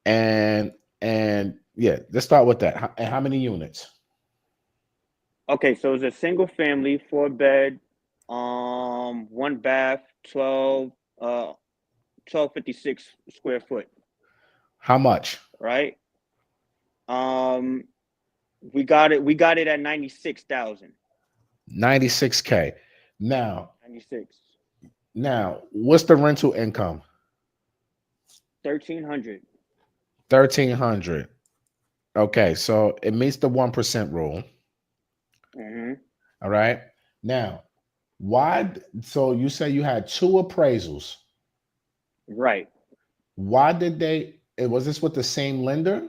And yeah, let's start with that. And how many units? Okay, so it's a single family, 4 bed, 1 bath, 1256 square foot, How much? right? Um, we got it at 96,000. 96K. Now, 96. what's the rental income? 1,300. 1,300. Okay, so it meets the 1% rule. Mm-hmm. All right. Now, why? So you say you had two appraisals. Right. Why did they? Was this with the same lender?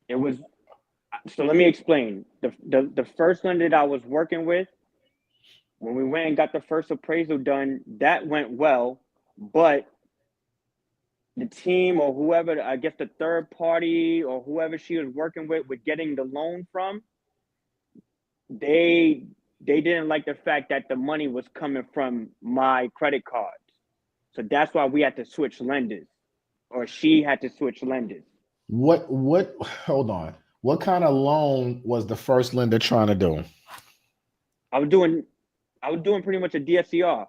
It was. So let me explain. The first lender that I was working with, when we went and got the first appraisal done, that went well, but the team or whoever, I guess the third party or whoever she was working with getting the loan from, they didn't like the fact that the money was coming from my credit cards. So that's why we had to switch lenders, or she had to switch lenders. What? Hold on. What kind of loan was the first lender trying to do? I was doing pretty much a DSCR.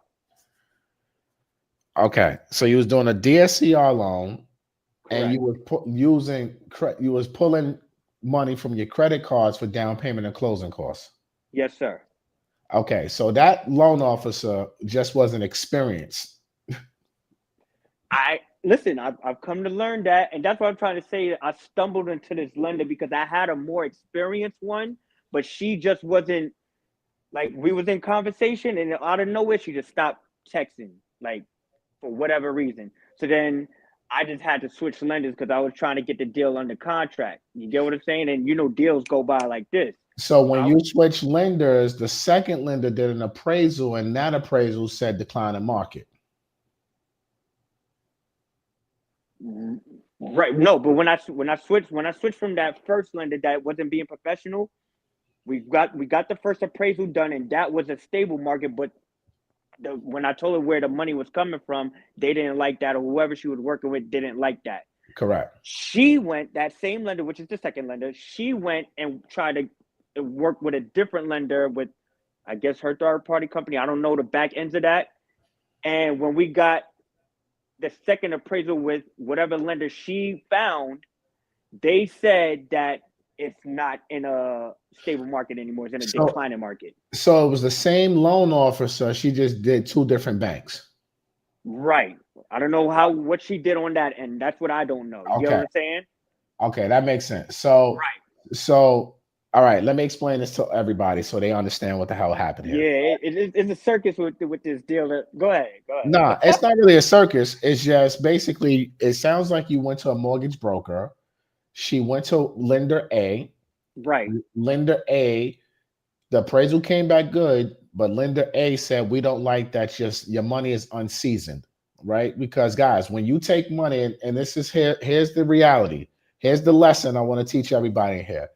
Okay, so you was doing a DSCR loan, and Correct. you were you was pulling money from your credit cards for down payment and closing costs. Yes, sir. Okay, so that loan officer just wasn't experienced. I've come to learn that, and that's what I'm trying to say. I stumbled into this lender because I had a more experienced one, but she just wasn't, like, we was in conversation, and out of nowhere she just stopped texting, like, for whatever reason. So then I just had to switch lenders because I was trying to get the deal under contract. You get what I'm saying? And deals go by like this. So when you switch lenders, the second lender did an appraisal, and that appraisal said decline in market. Right. No, but when I switched from that first lender that wasn't being professional, we got the first appraisal done, and that was a stable market. But when I told her where the money was coming from, they didn't like that, or whoever she was working with didn't like that. Correct. She went, that same lender, which is the second lender, she went and tried to work with a different lender with, I guess, her third party company. I don't know the back ends of that. And when we got the second appraisal with whatever lender she found, they said that it's not in a stable market anymore. It's in a declining market. So it was the same loan officer. She just did two different banks. Right. I don't know what she did on that, and that's what I don't know. You get what I'm saying? Okay, that makes sense. So, all right, let me explain this to everybody so they understand what the hell happened here. Yeah, it's a circus with this deal. Go ahead. No, it's not really a circus. It's just basically, it sounds like you went to a mortgage broker. She went to lender A. Right. Lender A, the appraisal came back good, but lender A said, we don't like that your money is unseasoned, right? Because guys, when you take money, and this is here's the reality. Here's the lesson I want to teach everybody here.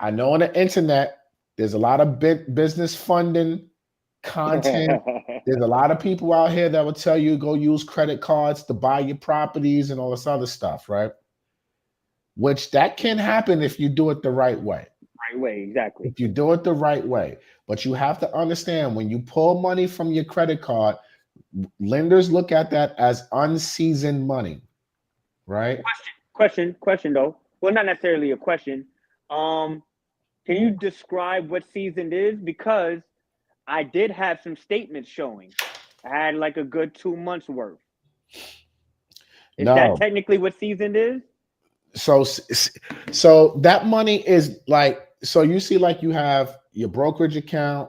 I know on the internet, there's a lot of business funding content. There's a lot of people out here that will tell you go use credit cards to buy your properties and all this other stuff, right? Which that can happen if you do it the right way. Right way, exactly. If you do it the right way. But you have to understand, when you pull money from your credit card, lenders look at that as unseasoned money, right? Question though. Well, not necessarily a question. Can you describe what seasoned is? Because I did have some statements showing. I had like a good 2 months worth. Is that No. technically what seasoned is? So that money is like, so you see, like, you have your brokerage account,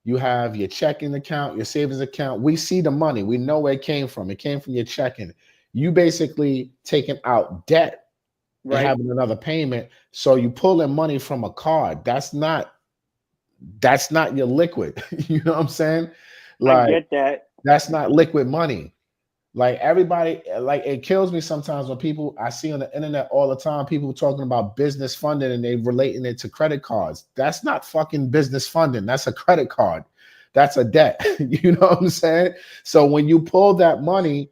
you have your checking account, your savings account. We see the money. We know where it came from. It came from your checking. You basically taking out debt and Right. having another payment. So you pulling money from a card. That's not your liquid. You know what I'm saying? I Like, get that. that's not liquid money. Like, everybody, like, it kills me sometimes when people, I see on the internet all the time, people talking about business funding and they relating it to credit cards. That's not fucking business funding. That's a credit card. That's a debt. You know what I'm saying? So when you pull that money,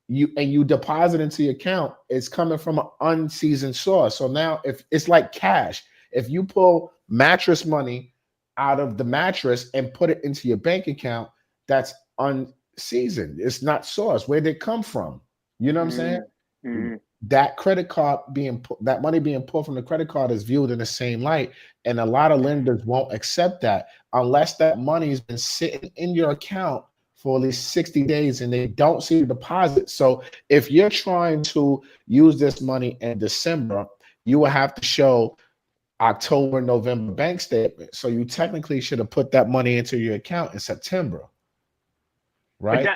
you deposit into your account, it's coming from an unseasoned source. So now, if it's like cash, if you pull mattress money out of the mattress and put it into your bank account, that's unseasoned. It's not source. Where did it come from? You know what I'm saying? Mm-hmm. That credit card that money being pulled from the credit card is viewed in the same light, and a lot of lenders won't accept that unless that money has been sitting in your account for at least 60 days and they don't see the deposit. So if you're trying to use this money in December, you will have to show October, November bank statement. So you technically should have put that money into your account in September, But right?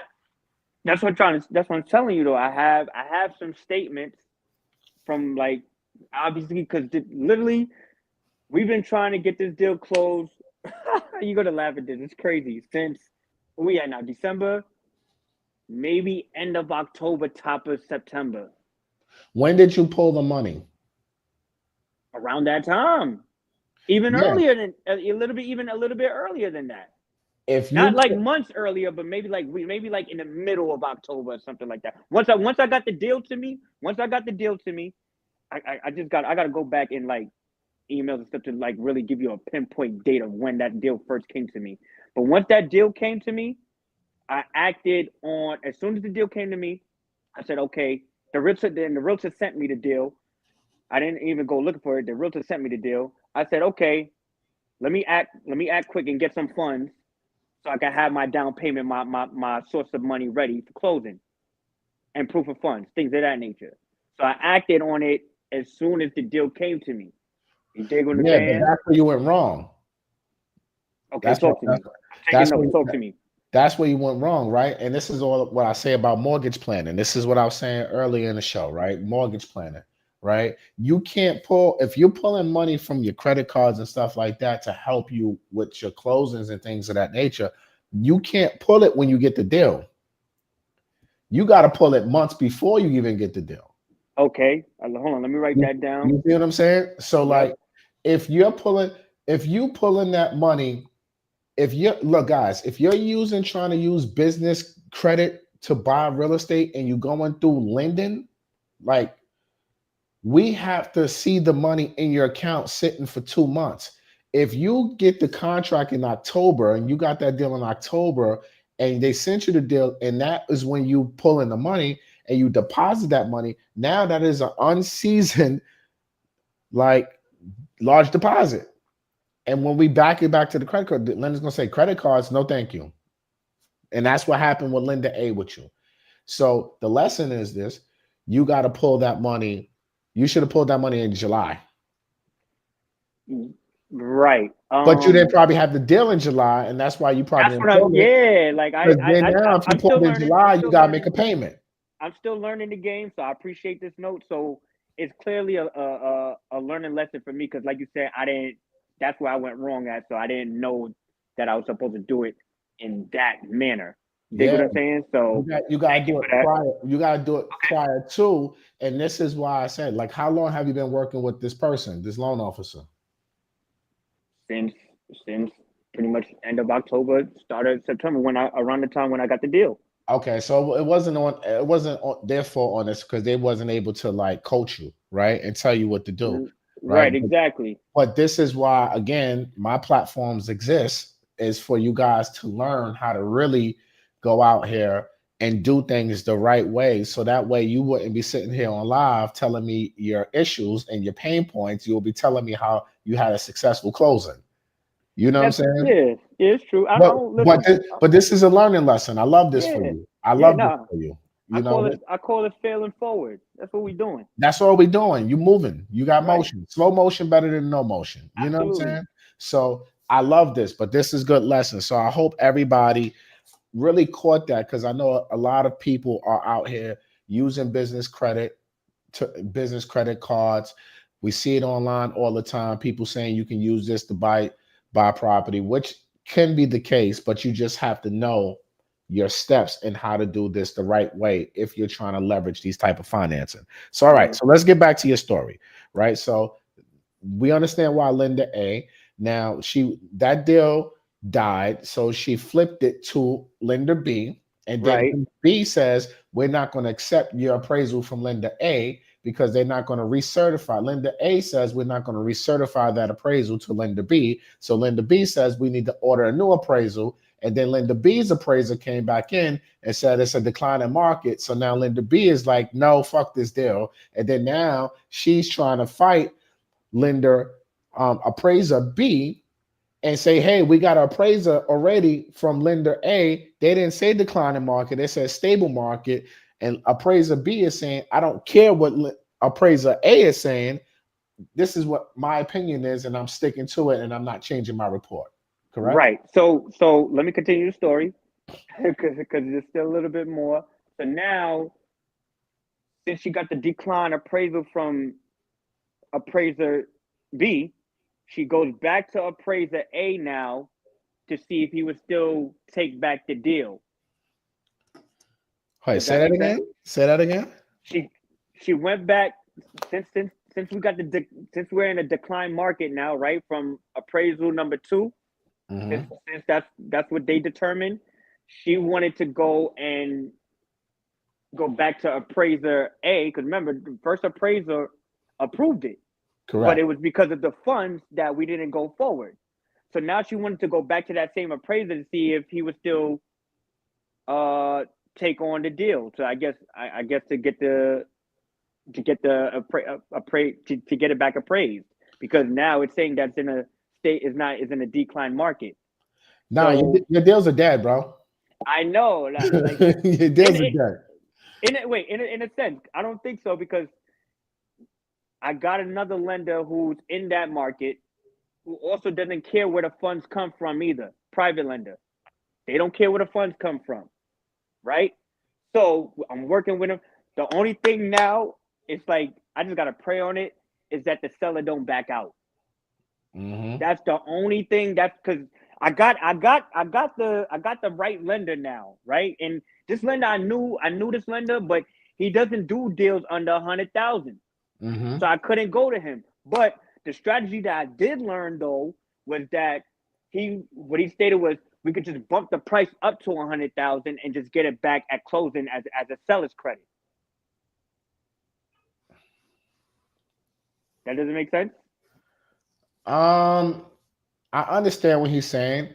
that's what I'm telling you though. I have some statements from, like, obviously, because literally we've been trying to get this deal closed. You're gonna laugh at this. It's crazy. Since we at now December, maybe end of October, top of September. When did you pull the money? Around that time. Even Yeah. earlier than even a little bit earlier than that. If Not you like months earlier, but maybe like in the middle of October or something like that. Once I got the deal to me, I gotta go back and like emails and stuff to like really give you a pinpoint date of when that deal first came to me. But once that deal came to me, I acted on as soon as the deal came to me. I said, okay. The realtor sent me the deal. I didn't even go looking for it. The realtor sent me the deal. I said, okay, let me act quick and get some funds so I can have my down payment, my source of money ready for closing and proof of funds, things of that nature. So I acted on it as soon as the deal came to me. You dig what I'm Yeah, but saying? that's where you went wrong. Okay, That's what talk to me. I'm taking that's notes. where Talk to me. that's where you went wrong, right? And this is all what I say about mortgage planning. This is what I was saying earlier in the show, right? Mortgage planning, right? You can't pull if you're pulling money from your credit cards and stuff like that to help you with your closings and things of that nature. You can't pull it when you get the deal. You got to pull it months before you even get the deal. Okay, hold on. Let me write You, that down. you see what I'm saying? So, Yep. like, if you pulling that money, if you look, guys, if you're trying to use business credit to buy real estate and you going through lending, like, we have to see the money in your account sitting for 2 months. If you get the contract in October and you got that deal in October and they sent you the deal, and that is when you pull in the money and you deposit that money, now that is an unseasoned, like, large deposit. And when we back it back to the credit card, the lender's gonna say credit cards, no thank you. And that's what happened with Linda A with you. So the lesson is this: you got to pull that money. You should have pulled that money in July. Right. But you didn't probably have the deal in July, and that's why you probably That's what didn't pull it. Yeah. Like Because then now, if you I'm still pulled in learning. July, you gotta make a payment. I'm still learning the game, so I appreciate this note. So it's clearly a learning lesson for me because, like you said, I didn't. That's where I went wrong at. So I didn't know that I was supposed to do it in that manner. You dig Yeah, what I'm saying? So you gotta thank you do it for that. prior. You gotta do it prior to. And this is why I said, like, how long have you been working with this person, this loan officer? Since since pretty much end of October, started September around the time when I got the deal. Okay, so it wasn't their fault on this because they wasn't able to, like, coach you, right, and tell you what to do, right? Right, exactly. But this is why, again, my platforms exist is for you guys to learn how to really go out here and do things the right way. So that way you wouldn't be sitting here on live telling me your issues and your pain points. You'll be telling me how you had a successful closing. You know what I'm saying? Yeah, it's true. I But don't but listen. this, but this is a learning lesson. I love this for Yeah, you. I yeah, love this no. for you. I You know, call it failing forward. That's what we doing. that's all we doing. You moving. You got Right. motion. Slow motion better than no motion. You know what I'm Absolutely. saying? So I love this, but this is good lesson. So I hope everybody really caught that, because I know a lot of people are out here using business credit to business credit cards. We see it online all the time. People saying you can use this to buy property, which can be the case, but you just have to know your steps and how to do this the right way if you're trying to leverage these type of financing. So all right, so let's get back to your story, right? So we understand why Linda A. Now that deal died, so she flipped it to Linda B. And then Right. Linda B says, we're not going to accept your appraisal from Linda A because they're not going to recertify. Linda A says we're not going to recertify that appraisal to Linda B. So Linda B says we need to order a new appraisal. And then Linda B's appraiser came back in and said it's a declining market. So now Linda B is like, no, fuck this deal. And then now she's trying to fight Linda appraiser B and say, hey, we got an appraiser already from Linda A. They didn't say declining market. They said stable market. And appraiser B is saying, I don't care what appraiser A is saying. This is what my opinion is, and I'm sticking to it, and I'm not changing my report. Correct? Right. So let me continue the story because there's still a little bit more. So now, since she got the decline appraisal from appraiser B, she goes back to appraiser A now to see if he would still take back the deal. Hey, say that again. Say that again. She went back since we got since we're in a decline market now, right? From appraisal number 2, since that's what they determined. She wanted to go back to appraiser A, because remember, the first appraiser approved it. Correct. But it was because of the funds that we didn't go forward. So now she wanted to go back to that same appraiser to see if he would still take on the deal. So I guess to get it back appraised, because now it's saying that's in a state is in a decline market. No, So, your deals are dead, bro. I know. Like, your deals are dead. In a sense, I don't think so, because I got another lender who's in that market who also doesn't care where the funds come from either. Private lender. They don't care where the funds come from. Right? So I'm working with them. The only thing now is like, I just got to pray on it, is that the seller don't back out. That's the only thing. That's because I got the right lender now, right? And this lender, I knew this lender, but he doesn't do deals under 100,000. So I couldn't go to him. But the strategy that I did learn, though, was that what he stated was we could just bump the price up to 100,000 and just get it back at closing as a seller's credit. That doesn't make sense? I understand what he's saying.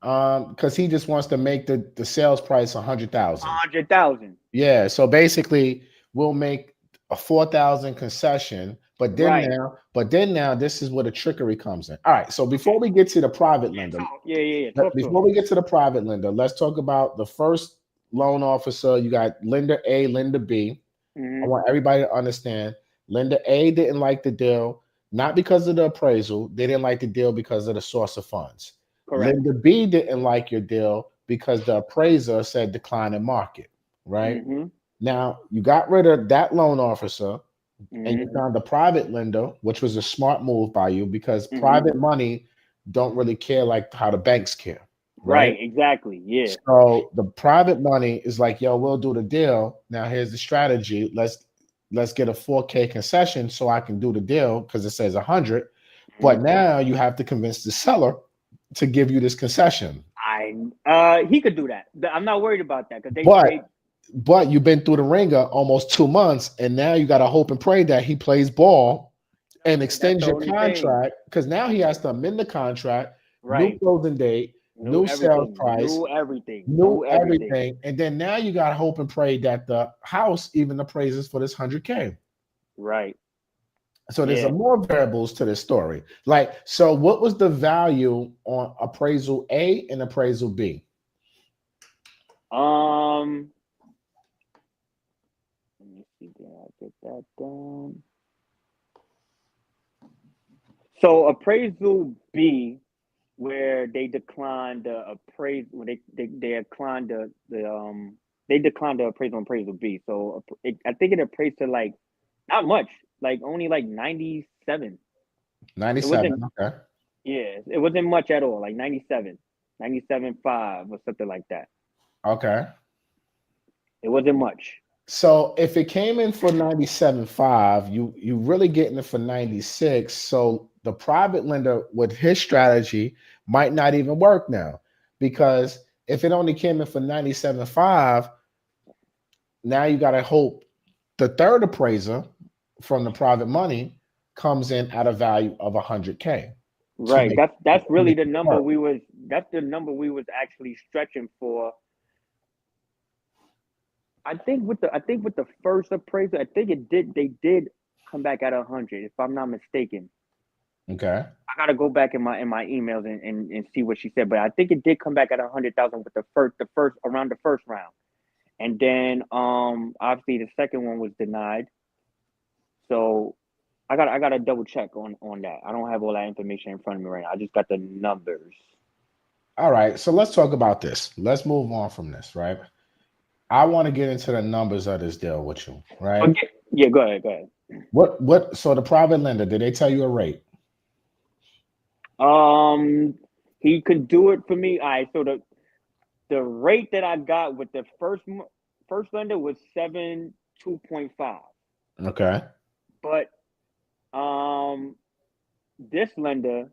Because he just wants to make the sales price 100,000. 100,000. Yeah. So basically, we'll make a 4,000 concession, but then now this is where the trickery comes in. All right. So before we get to the private lender, before we get to the private lender, let's talk about the first loan officer. You got Linda A, Linda B. I want everybody to understand. Linda A didn't like the deal, not because of the appraisal. They didn't like the deal because of the source of funds. Correct. Linda B didn't like your deal because the appraiser said decline in market, right? Now, you got rid of that loan officer and you found the private lender, which was a smart move by you, because private money don't really care like how the banks care. Right, exactly. Yeah. So the private money is like, yo, we'll do the deal. Now here's the strategy. Let's get a 4K concession so I can do the deal because it says 100. But now you have to convince the seller to give you this concession. He could do that. I'm not worried about that, because but you've been through the ringer almost 2 months, and now you got to hope and pray that he plays ball and extends your contract, because now he has to amend the contract, new closing date, new sales price, New everything. new everything. And then now you got to hope and pray that the house even appraises for this 100K. Right. So there's more variables to this story. Like, so what was the value on appraisal A and appraisal B? Let me see. Did I get that down? So appraisal B, where they declined the appraisal, when they declined they declined the appraisal on appraisal B. So I think it appraised to like not much, like only like 97. 97. Okay. Yeah, it wasn't much at all, like 97, 97.5 or something like that. Okay. It wasn't much. So if it came in for 97.5, you really getting it for 96. So the private lender with his strategy might not even work now, because if it only came in for 97.5, now you got to hope the third appraiser from the private money comes in at a value of 100K. Right. That's really the number that's the number we was actually stretching for. I think with the first appraisal, I think they did come back at 100, if I'm not mistaken. Okay. I gotta go back in my emails and see what she said, but I think it did come back at 100,000 with the first around the first round, and then obviously the second one was denied. So I gotta double check on that. I don't have all that information in front of me right now. I just got the numbers. All right, so let's talk about this. Let's move on from this, right? I want to get into the numbers of this deal with you, right? Okay. Yeah, go ahead. What? So the private lender, did they tell you a rate? He could do it for me. All right, so the rate that I got with the first lender was 7.2.5. Okay. But this lender,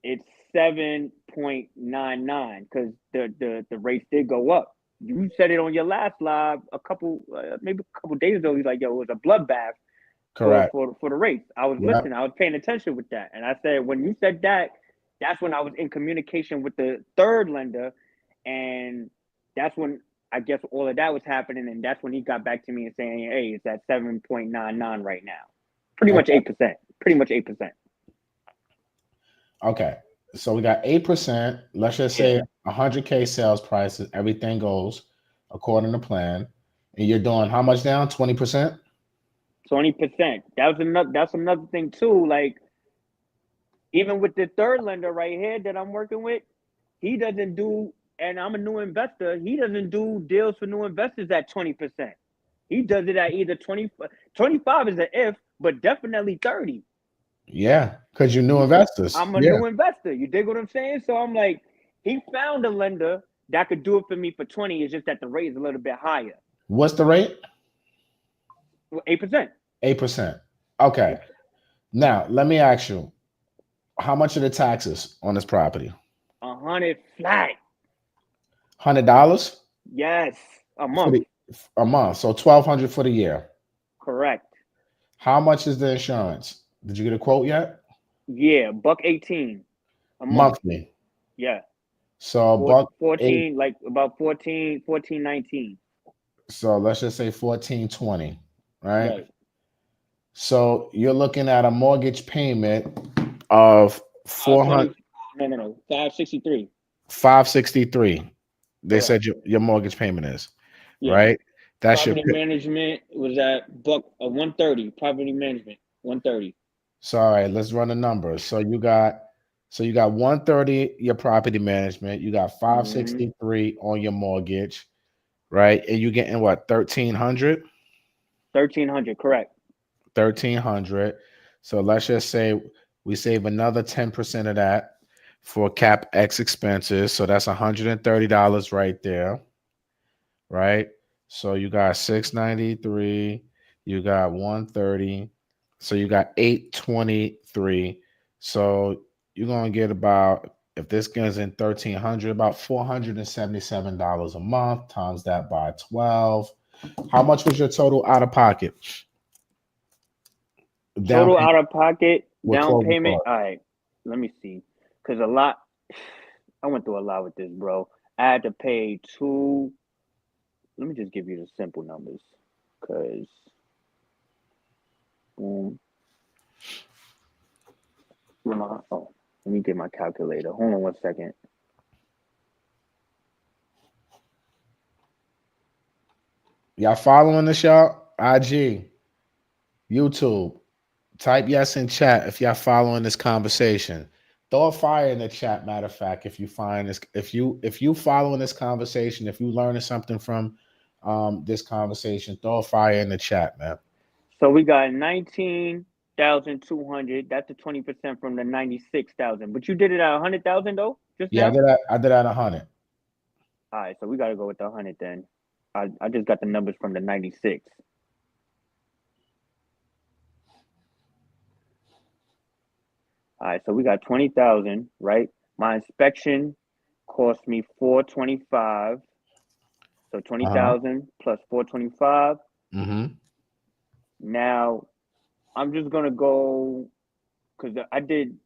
it's 7.99 because the rates did go up. You said it on your last live maybe a couple days ago. He's like, "Yo, it was a bloodbath." Correct. For the rates. I was listening. I was paying attention with that, and I said, when you said that, that's when I was in communication with the third lender, and that's when I guess all of that was happening, and that's when he got back to me and saying, "Hey, it's at 7.99 right now, pretty much 8%. Pretty much 8%." Okay, so we got 8%. Let's just say 100K sales prices. Everything goes according to plan, and you're doing how much down? 20%. 20%. That's another thing too. Like, even with the third lender right here that I'm working with, he doesn't do, and I'm a new investor, he doesn't do deals for new investors at 20%. He does it at either 20, 25 is an if, but definitely 30. Yeah, because you're new investors. I'm a new investor. You dig what I'm saying? So I'm like, he found a lender that could do it for me for 20. It's just that the rate is a little bit higher. What's the rate? 8%. 8%. Okay. Now let me ask you, how much are the taxes on this property? 100 flat. $100? Yes, a month. A month. So $1,200 for the year. Correct. How much is the insurance? Did you get a quote yet? Yeah, $118 a month. Monthly. Yeah. So $14, like about 14.19. So let's just say 14.20, right? So you're looking at a mortgage payment of 400. No, 563. 563. They said your mortgage payment is right. That's property management was at $130. Property management 130. So all right, let's run the numbers. So you got 130 your property management. You got 563 on your mortgage, right? And you're getting what, 1,300? 1,300, correct. 1,300. So let's just say we save another 10% of that for CapEx expenses. So that's $130 right there, right? So you got 693, you got 130, so you got 823. So you're gonna get about, if this goes in 1,300, about $477 a month, times that by 12. How much was your total out of pocket? Total out of pocket down payment. All right, let me see, because I went through a lot with this, bro. I had to pay two. Let me just give you the simple numbers, cause boom. Oh, let me get my calculator. Hold on 1 second. Y'all following this, y'all? IG, YouTube. Type yes in chat if y'all following this conversation. Throw a fire in the chat. Matter of fact, if you find this, if you following this conversation, if you learning something from this conversation, throw a fire in the chat, man. So we got 19,200. That's the 20% from the 96,000. But you did it at 100,000 though, just Yeah, now. I did at 100. All right, so we gotta go with the 100 then. I just got the numbers from the 96. All right, so we got 20,000, right? My inspection cost me 425. So 20,000 plus 425. Mm-hmm. Now I'm just gonna go because I did.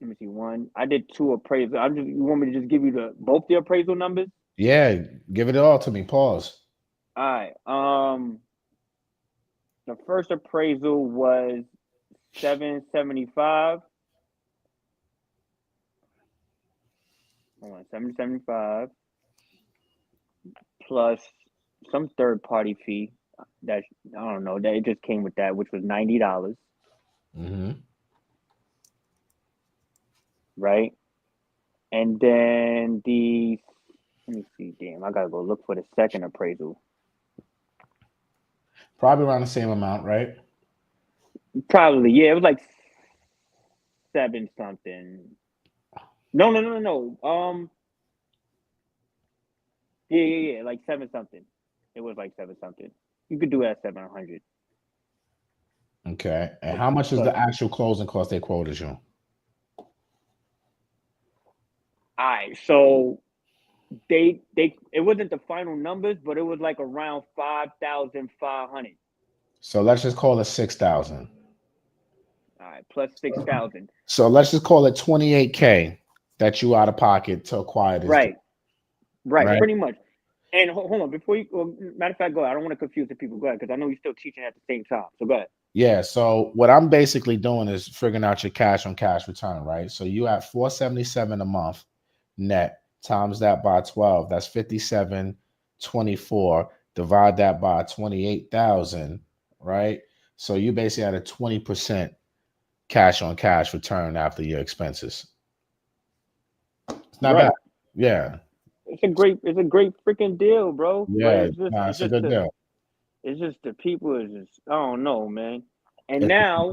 Let me see one. I did two appraisals. You want me to just give you both the appraisal numbers? Yeah, give it all to me. Pause. All right. The first appraisal was 775. Hold on, 775 plus some third party fee that I don't know that it just came with that, which was $90. Mm-hmm. Right? And then let me see, damn, I gotta go look for the second appraisal. Probably around the same amount, right? Probably, yeah, it was like 7 something. No. Yeah, like 7 something. It was like 7 something. You could do it at 700. Okay. And how much is But the actual closing cost they quoted you? all right, so it wasn't the final numbers, but it was like around 5,500. So let's just call it 6,000. All right, plus 6,000. So let's just call it 28K that you out of pocket to acquire this. Right, Right. pretty much. And hold on, before you, matter of fact, go ahead. I don't want to confuse the people. Go ahead, because I know you're still teaching at the same time. So go ahead. Yeah. So what I'm basically doing is figuring out your cash on cash return, right? So you at 477 a month net, times that by 12. That's 5724. Divide that by 28,000, right? So you basically had a 20% cash on cash return after your expenses. It's not bad. Yeah. It's a great freaking deal, bro. Yeah. But It's a good deal. it's just the people is just I don't know, man. And It's now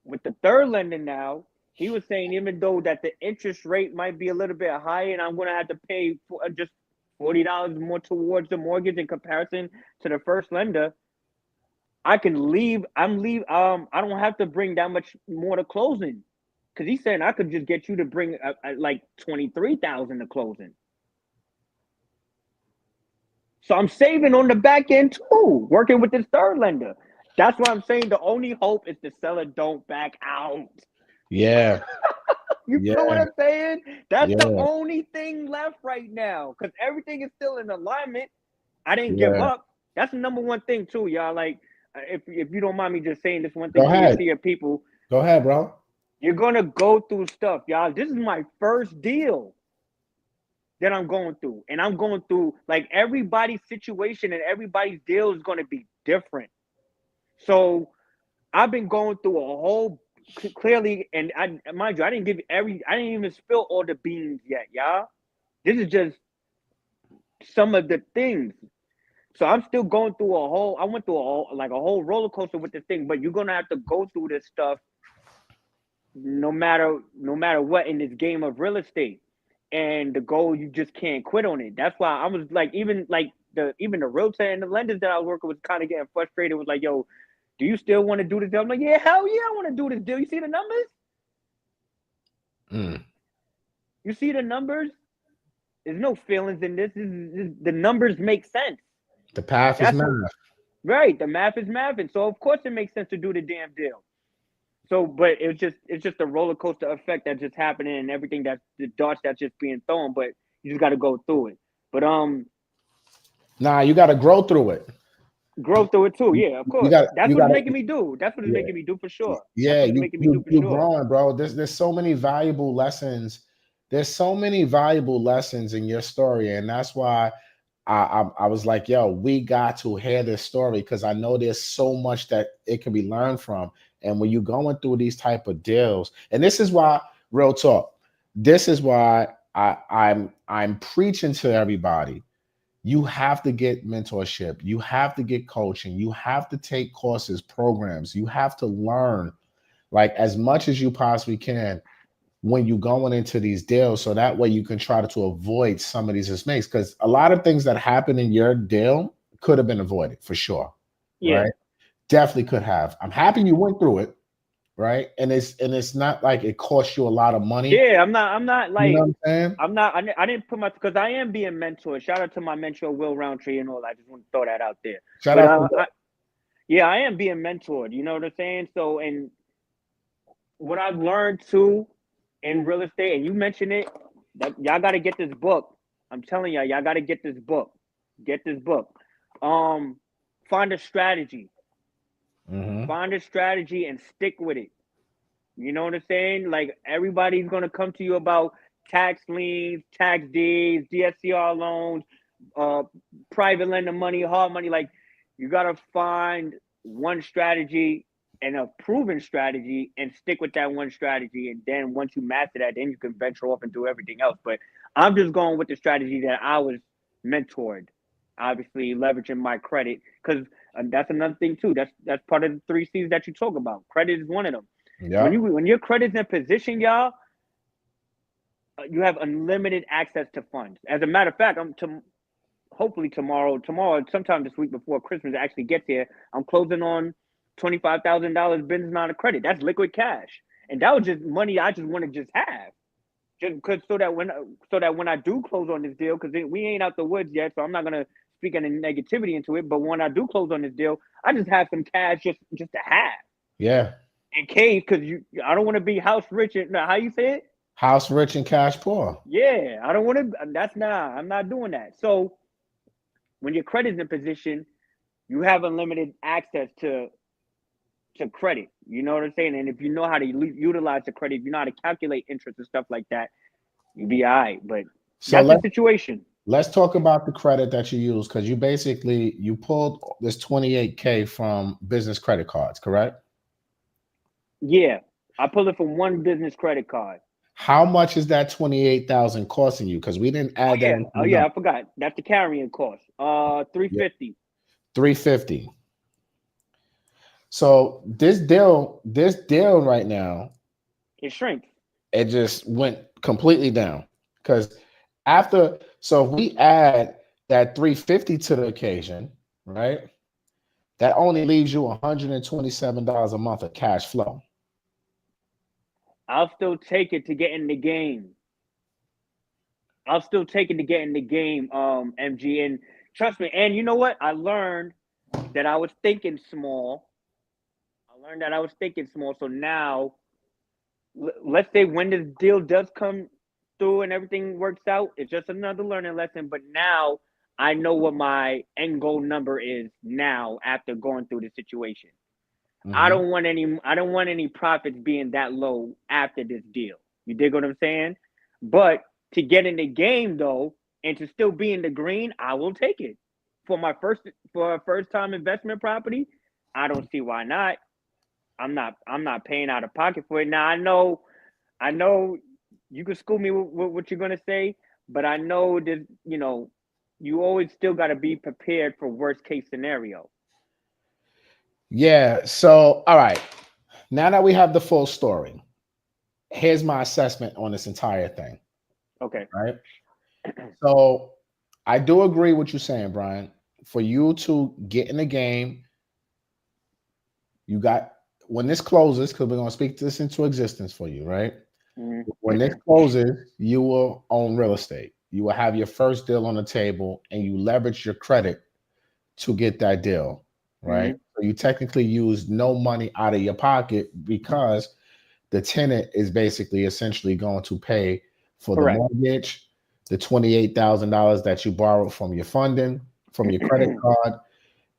with the third lender now, he was saying even though that the interest rate might be a little bit higher, and I'm gonna have to pay just $40 more towards the mortgage in comparison to the first lender, I can leave. I don't have to bring that much more to closing, because he's saying I could just get you to bring like 23,000 to closing. So I'm saving on the back end too, working with this third lender. That's why I'm saying the only hope is the seller don't back out. Yeah. You know what I'm saying? That's the Yeah. only thing left right now, because everything is still in alignment. I didn't Yeah. give up. That's the number one thing too, y'all. Like, if you don't mind me just saying this one thing Go to ahead. your people, Go ahead, bro. you're gonna go through stuff, y'all. This is my first deal that I'm going through, and I'm going through like everybody's situation and everybody's deal is going to be different. So I've been going through a whole clearly, and mind you, I didn't even spill all the beans yet, y'all. This is just some of the things. So I'm still going through I went through a whole roller coaster with this thing, but you're gonna have to go through this stuff no matter what in this game of real estate. And the goal, you just can't quit on it. That's why I was like, even the realtor and the lenders that I was working with kind of getting frustrated. Was like, yo, do you still want to do this deal? I'm like, yeah, hell yeah, I want to do this deal. You see the numbers? You see the numbers? There's no feelings in this. The numbers make sense. The path is math. Right. The math is math. And so of course it makes sense to do the damn deal. So, but it's just a roller coaster effect that's just happening and everything that's the darts that's just being thrown. But you just got to go through it. But Nah, you got to grow through it. grow through it too. Yeah, of You course. got That's you what got it's to making me do. That's what it's yeah. making me do for sure. That's Yeah, what it's making me do for you're sure. growing, bro. There's so many valuable lessons. There's so many valuable lessons in your story, and that's why I was like, yo, we got to hear this story because I know there's so much that it can be learned from. And when you're going through these type of deals, and this is why, real talk, this is why I'm preaching to everybody. You have to get mentorship. You have to get coaching. You have to take courses, programs. You have to learn like as much as you possibly can when you're going into these deals. So that way you can try to avoid some of these mistakes. Because a lot of things that happen in your deal could have been avoided for sure. Yeah. Right. Definitely could have. I'm happy you went through it. Right. And it's not like it cost you a lot of money. Yeah, I'm not You like know what I'm saying? I didn't put my because I am being mentored. Shout out to my mentor Will Roundtree and all. I just want to throw that out there. Shout But out to yeah, I am being mentored. You know what I'm saying? So, and what I've learned too in real estate, and you mentioned it, that y'all got to get this book. I'm telling y'all got to get this book. Get this book. Find a strategy. Find a strategy and stick with it. You know what I'm saying? Like everybody's gonna come to you about tax liens, tax deeds, DSCR loans, private lender money, hard money. Like you gotta find one strategy and a proven strategy and stick with that one strategy. And then once you master that, then you can venture off and do everything else. But I'm just going with the strategy that I was mentored. Obviously, leveraging my credit because that's another thing too. That's part of the 3 C's that you talk about. Credit is one of them. Yeah. When your credit's in position, y'all, you have unlimited access to funds. As a matter of fact, hopefully tomorrow, sometime this week before Christmas actually gets here, I'm closing on $25,000 business line of credit. That's liquid cash, and that was just money I just want to just have, just because so that when I do close on this deal, because we ain't out the woods yet, so I'm not gonna speak any negativity into it. But when I do close on this deal, I just have some cash just to have. Yeah. In case, because I don't want to be house rich and how you say it? House rich and cash poor. Yeah, I don't want to. I'm not doing that. So when your credit's in position, you have unlimited access to credit. You know what I'm saying? And if you know how to utilize the credit, if you know how to calculate interest and stuff like that, you'll be all right. But So that's the situation. Let's talk about the credit that you use because you pulled this 28K from business credit cards, correct? Yeah, I pulled it from one business credit card. How much is that 28,000 costing you? Because we didn't add that. Oh yeah, I forgot. That's the carrying cost. $350. $350. So this deal right now, It shrinks. it just went completely down. Because so if we add that 350 to the occasion, right? That only leaves you $127 a month of cash flow. I'll still take it to get in the game. MG. And trust me, and you know what? I learned that I was thinking small. So now, let's say when this deal does come through and everything works out, it's just another learning lesson. But now I know what my end goal number is now after going through the situation. Mm-hmm. I don't want any profits being that low after this deal. You dig what I'm saying? But to get in the game though, and to still be in the green, I will take it. For a first time investment property, I don't see why not. I'm not paying out of pocket for it. Now I know you can school me with what you're gonna say, but I know that you always still got to be prepared for worst case scenario. Yeah. So, all right. Now that we have the full story, here's my assessment on this entire thing. Okay. Right. So I do agree with you saying, Brian, for you to get in the game, when this closes, because we're going to speak this into existence for you, right? Mm-hmm. When this closes, you will own real estate. You will have your first deal on the table and you leverage your credit to get that deal, right? Mm-hmm. So you technically use no money out of your pocket because the tenant is basically essentially going to pay for the Correct. mortgage, the $28,000 that you borrowed from your funding, from your credit card,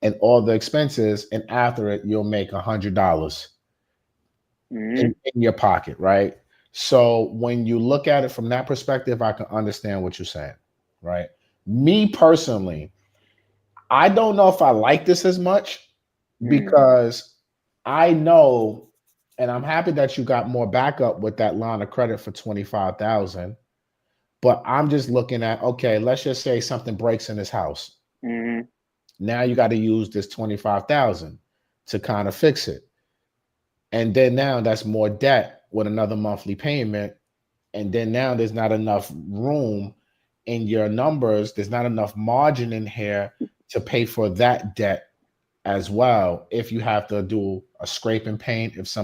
and all the expenses. And after it, you'll make $100 in your pocket, right? So when you look at it from that perspective, I can understand what you're saying, right? Me personally, I don't know if I like this as much because I know, and I'm happy that you got more backup with that line of credit for 25,000. But I'm just looking at, okay, let's just say something breaks in this house. Now you got to use this 25,000 to kind of fix it. And then now that's more debt with another monthly payment. And then now there's not enough room in your numbers. There's not enough margin in here to pay for that debt as well. If you have to do a scrape and paint, if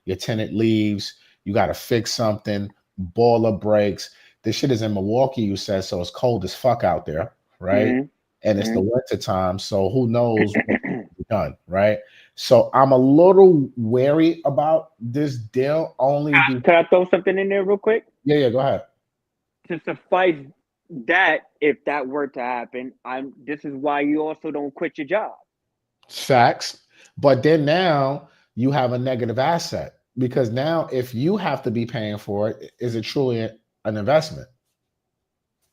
your tenant leaves, you got to fix something, boiler breaks. This shit is in Milwaukee, you said, so it's cold as fuck out there, right? And it's the winter time, so who knows what can be done, right? So I'm a little wary about this deal only because... Can I throw something in there real quick? Yeah, go ahead. To suffice that, if that were to happen, this is why you also don't quit your job. Facts. But then now you have a negative asset because now if you have to be paying for it, is it truly an investment?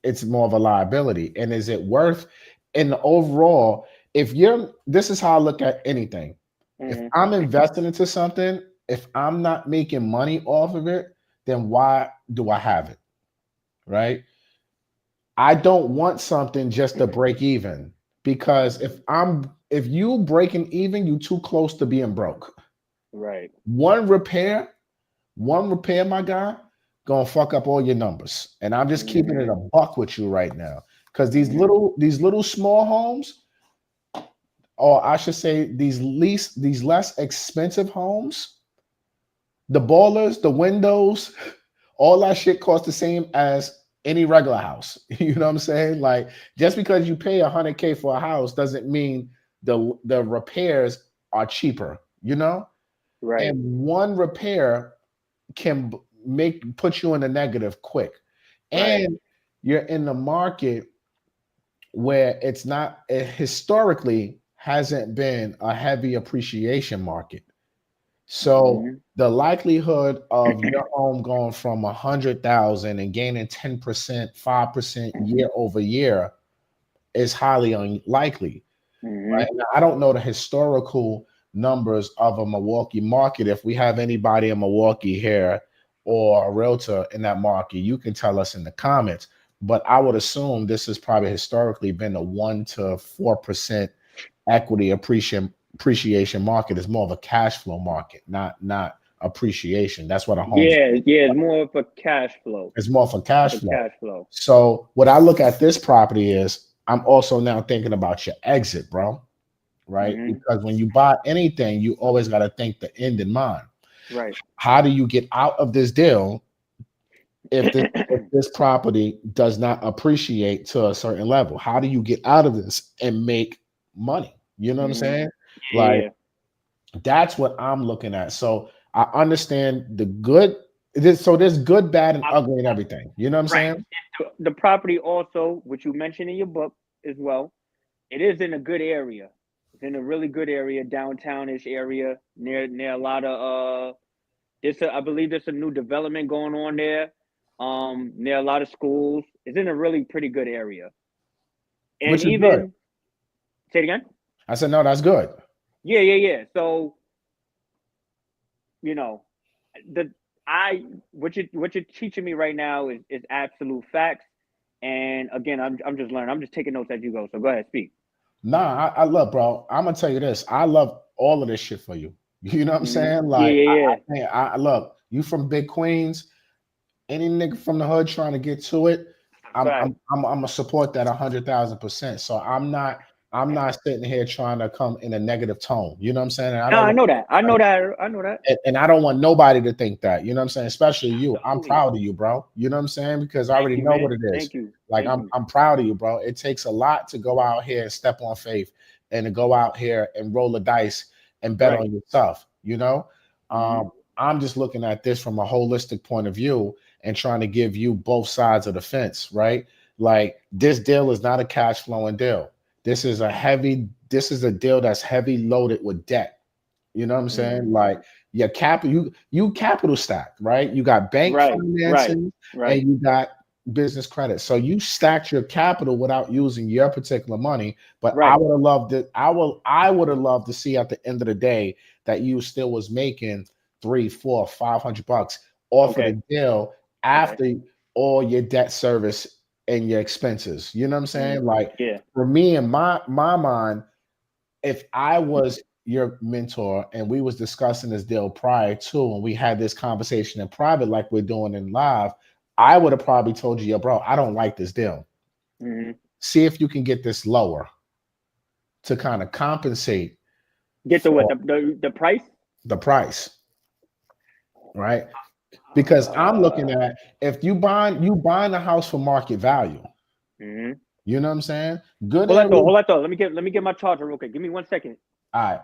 It's more of a liability. And is it worth in the overall? This is how I look at anything. If I'm investing into something, if I'm not making money off of it, then why do I have it? Right? I don't want something just to break even, because if you breaking even, you too close to being broke. Right. One repair, my guy, gonna fuck up all your numbers. And I'm just keeping it a buck with you right now. Because these little small homes, or I should say these less expensive homes, the boilers, the windows, all that shit costs the same as any regular house. You know what I'm saying? Like, just because you pay $100K for a house doesn't mean the repairs are cheaper, you know? Right. And one repair can put you in the negative quick. And you're in the market where it's not, historically hasn't been a heavy appreciation market. So the likelihood of your home going from 100,000 and gaining 10%, 5% year over year is highly unlikely. Right? Now, I don't know the historical numbers of a Milwaukee market. If we have anybody in Milwaukee here or a realtor in that market, you can tell us in the comments. But I would assume this has probably historically been a 1 to 4% equity appreciation market. Is more of a cash flow market, not appreciation. That's what a home. It's more of a cash flow. It's more for cash flow. So what I look at this property is, I'm also now thinking about your exit, bro. Right? Because when you buy anything, you always got to think the end in mind. Right. How do you get out of this deal if this property does not appreciate to a certain level? How do you get out of this and make money? You know what I'm saying? Like, that's what I'm looking at. So I understand the good. So there's good, bad, and ugly and everything. You know what I'm saying? The property also, which you mentioned in your book as well, it is in a good area. It's in a really good area, downtownish area, near a lot of I believe there's a new development going on there. Near a lot of schools. It's in a really pretty good area. And which is even good. Say it again. I said no, that's good. Yeah. So, you know, what you're teaching me right now is absolute facts. And again, I'm just learning. I'm just taking notes as you go. So go ahead, speak. Nah, I love, bro. I'm gonna tell you this. I love all of this shit for you. You know what I'm saying? Like, I look, you from Big Queens, any nigga from the hood trying to get to it, I'm gonna support that 100,000%. So I'm not sitting here trying to come in a negative tone. You know what I'm saying? I know that. And I don't want nobody to think that. You know what I'm saying? Especially you. I'm proud of you, bro. You know what I'm saying? Because I already know what it is. Thank you. Like, I'm proud of you, bro. It takes a lot to go out here and step on faith and to go out here and roll the dice and bet Right. on yourself, you know? Mhm. I'm just looking at this from a holistic point of view and trying to give you both sides of the fence, right? Like this deal is not a cash flowing deal. This is a deal that's heavy loaded with debt. You know what I'm saying? Like your capital, you capital stacked, right? You got bank Right. financing and Right. you got business credit. So you stacked your capital without using your particular money. But I Right. would have loved it. I would have loved to see at the end of the day that you still was making 3, 4, 500 bucks off of Okay. the deal Okay. after all your debt service and your expenses. You know what I'm saying? Like Yeah. for me in my mind, if I was your mentor and we was discussing this deal prior to and we had this conversation in private like we're doing in live, I would have probably told you, yo, bro, I don't like this deal. Hmm. See if you can get this lower to kind of compensate Get the what? for The price? the price, right? Because I'm looking Uh, at if you buying the house for market value. hmm. You know what I'm saying? Good Hold that area. thought. Hold that thought. Let me get my charger real quick. Give me 1 second. All right.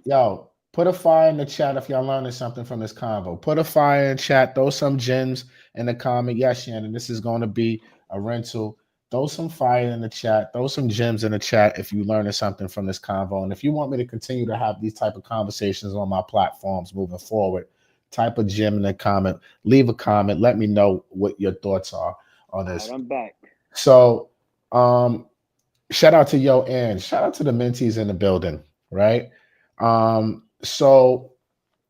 Yo, put a fire in the chat if y'all learning something from this convo. Put a fire in chat. Throw some gems in the comment. Yes, Shannon, this is going to be a rental. Throw some fire in the chat. Throw some gems in the chat if you learning something from this convo. And if you want me to continue to have these type of conversations on my platforms moving forward, type a gem in the comment. Leave a comment. Let me know what your thoughts are on All this. right, I'm back. So, shout out to Yo and shout out to the mentees in the building, right? So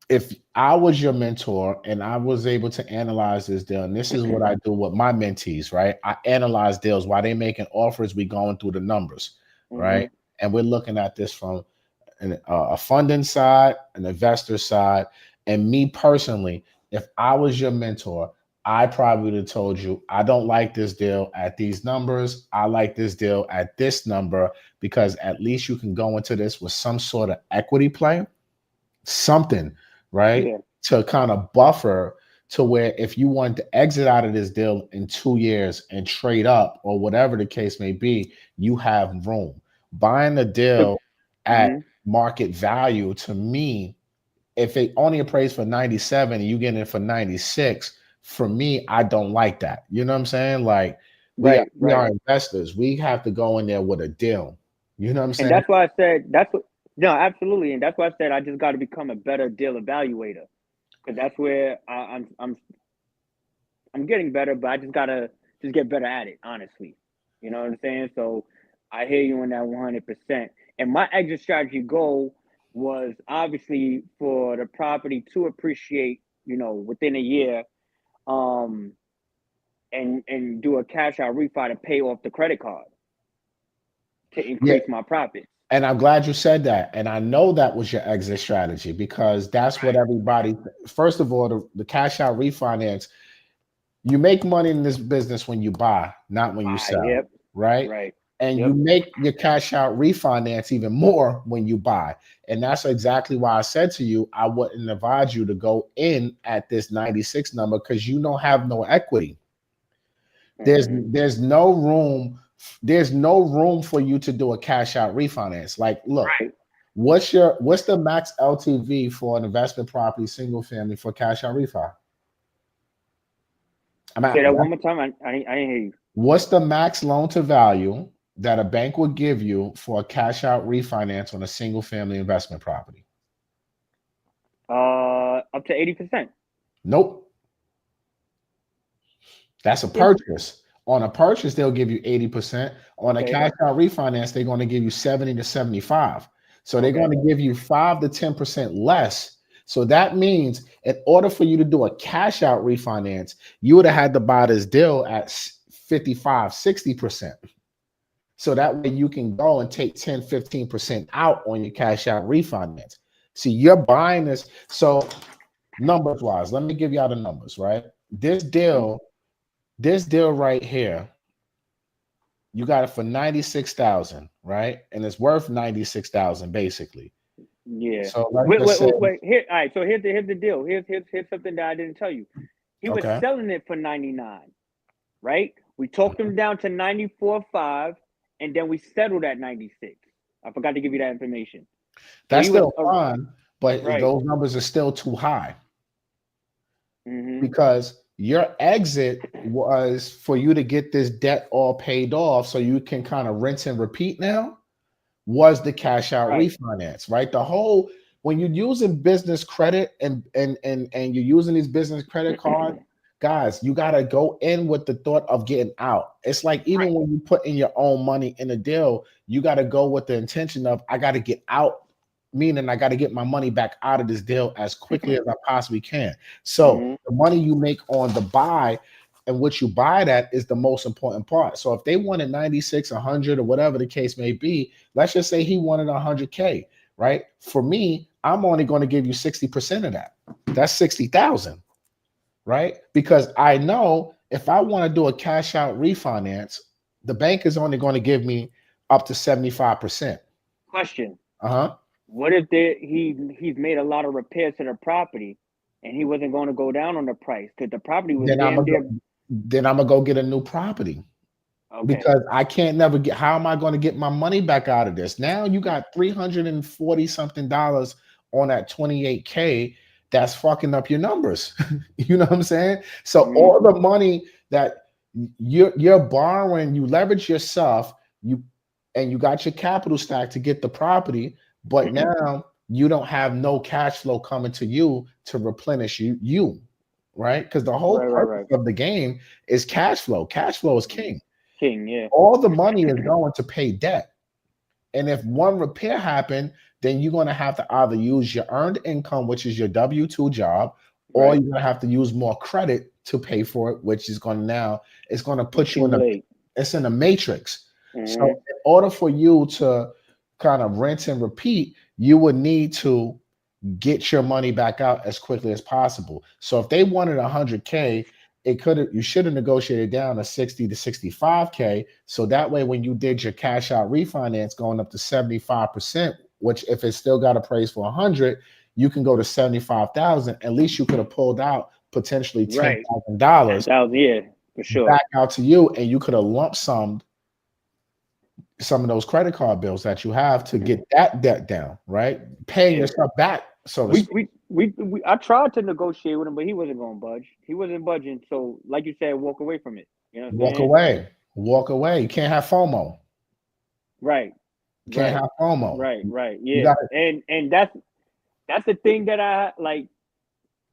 if I was your mentor and I was able to analyze this deal, and this is what I do with my mentees, right? I analyze deals while they making offers, we going through the numbers, right? And we're looking at this from a funding side, an investor side, and me personally, if I was your mentor, I probably would have told you, I don't like this deal at these numbers. I like this deal at this number because at least you can go into this with some sort of equity play, something, right? Yeah. To kind of buffer to where if you want to exit out of this deal in 2 years and trade up or whatever the case may be, you have room. Buying the deal at Mm-hmm. market value to me, if it only appraised for 97 and you get it for 96, for me, I don't like that. You know what I'm saying? Like we are, Right. we Right. are investors. We have to go in there with a deal. You know what I'm And saying? that's why I said that's what. No, absolutely, and that's why I said I just got to become a better deal evaluator because that's where I'm getting better, but I just gotta just get better at it. Honestly, you know what I'm saying. So I hear you on that 100%. And my exit strategy goal was obviously for the property to appreciate, within a year, um, and do a cash out refi to pay off the credit card to Yeah. increase my profits. And I'm glad you said that. And I know that was your exit strategy because that's what everybody, first of all, the cash out refinance, you make money in this business when you buy, not when you sell, Yep. right? Right. And you Yep. make your cash out refinance even more when you buy. And that's exactly why I said to you, I wouldn't advise you to go in at this 96 number because you don't have no equity. There's Mm-hmm. there's no room, there's no room for you to do a cash out refinance. Like, look, Right. what's the max LTV for an investment property, single family for cash out refi? I'm Say at that one more time. I didn't hear you. What's the max loan to value that a bank would give you for a cash out refinance on a single family investment property? Up to 80%. Nope. That's a purchase. On a purchase, they'll give you 80%. On a Okay. cash out refinance, they're going to give you 70 to 75. So they're Okay. going to give you 5 to 10% less. So that means in order for you to do a cash out refinance, you would have had to buy this deal at 55, 60%. So that way you can go and take 10, 15% out on your cash out refinance. See, you're buying this. So numbers wise, let me give y'all the numbers, right? This deal right here, you got it for 96,000, right? And it's worth 96,000 basically. Yeah. So let's Wait, just say, Here, all right. So here's the deal. Here's something that I didn't tell you. He was okay. selling it for 99, right? We talked him down to 94.5, and then we settled at 96. I forgot to give you that information. That's he was still fine, but right. those numbers are still too high Mhm. because your exit was for you to get this debt all paid off so you can kind of rinse and repeat now was the cash out Right. refinance, right? The whole when you're using business credit and you're using these business credit cards, guys, you got to go in with the thought of getting out. It's like even when you put in your own money in a deal, you got to go with the intention of I got to get out, meaning I got to get my money back out of this deal as quickly as I possibly can. So the money you make on the buy and what you buy that is the most important part. So if they wanted 96, 100, or whatever the case may be, let's just say he wanted 100K, right? For me, I'm only going to give you 60% of that. That's 60,000, right? Because I know if I want to do a cash out refinance, the bank is only going to give me up to 75%. Question. Uh-huh. What if he's made a lot of repairs to the property and he wasn't going to go down on the price because the property was Then I'm gonna go get a new property. Okay. Because I can't never get, how am I going to get my money back out of this? Now you got $340 something on that 28K that's fucking up your numbers. You know what I'm saying? So all the money that you're borrowing, you leverage yourself, you got your capital stack to get the property, but now you don't have no cash flow coming to you to replenish you, right? Because the whole purpose of the game is cash flow. Cash flow is king. Yeah. All the money is going to pay debt. And if one repair happened, then you're going to have to either use your earned income, which is your W-2 job, or you're going to have to use more credit to pay for it, which is going to now, it's going to put you it's in a matrix. So in order for you to kind of rinse and repeat, you would need to get your money back out as quickly as possible. So if they wanted 100K, you should have negotiated down to 60 to 65K. So that way, when you did your cash out refinance going up to 75%, which if it's still got appraised for 100, you can go to 75,000. At least you could have pulled out potentially $10,000. Yeah, for sure. Back out to you, and you could have lump summed some of those credit card bills that you have to get that debt down, right? Paying yourself back. So I tried to negotiate with him, but he wasn't going to budge. He wasn't budging. So, like you said, walk away from it. You know, walk away. You can't have FOMO. Right. You can't have FOMO. Right. Yeah. And that's the thing that I like.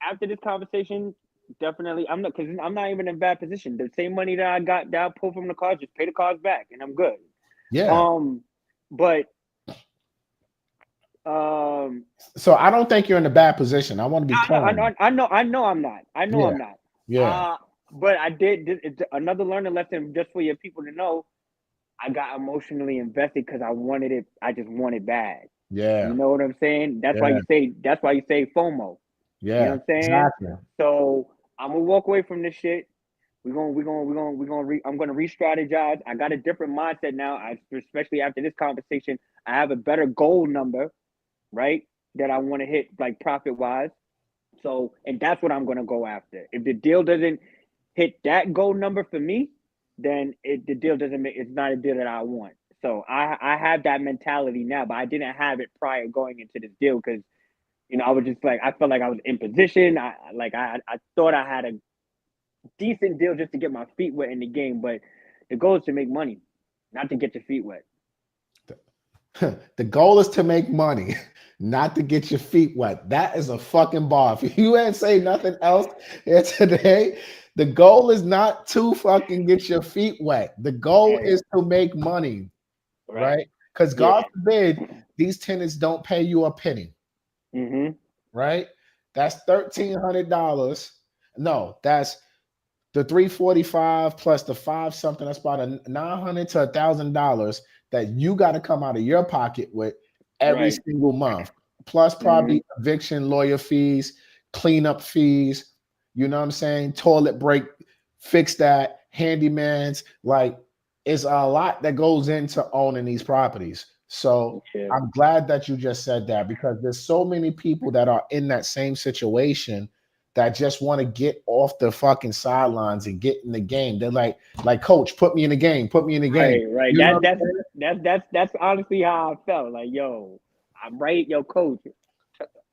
After this conversation, definitely, I'm not even in a bad position. The same money that I pulled from the cars, just pay the cars back, and I'm good. Yeah. But so I don't think you're in a bad position. I want to be clear. I know I'm not. I'm not. Yeah. But I did. It's another learning lesson just for your people to know. I got emotionally invested because I wanted it. I just wanted bad. Yeah. You know what I'm saying? That's why you say. That's why you say FOMO. Yeah. You know what I'm saying? Exactly. So I'm gonna walk away from this shit. I'm gonna re-strategize. I got a different mindset now. Especially after this conversation, I have a better goal number, right? That I want to hit, like profit wise. So, and that's what I'm gonna go after. If the deal doesn't hit that goal number for me, then the deal doesn't make. It's not a deal that I want. So I have that mentality now, but I didn't have it prior going into this deal because, you know, I was just like I felt like I was in position. I thought I had a decent deal just to get my feet wet in the game, but the goal is to make money, not to get your feet wet. The goal is to make money, not to get your feet wet. That is a fucking bar. If you ain't say nothing else here today, the goal is not to fucking get your feet wet. The goal is to make money, right? Because God forbid these tenants don't pay you a penny, right? That's $1,300. No, that's the $345 plus the $5 something. That's about $900 to $1,000 that you got to come out of your pocket with every single month, plus probably eviction, lawyer fees, cleanup fees. You know what I'm saying? Toilet break, fix that, handymans. Like, it's a lot that goes into owning these properties. So I'm glad that you just said that because there's so many people that are in that same situation that just want to get off the fucking sidelines and get in the game. They're like, coach, put me in the game, put me in the game. Right. You know That's honestly how I felt. Like, yo, I'm right, yo, coach.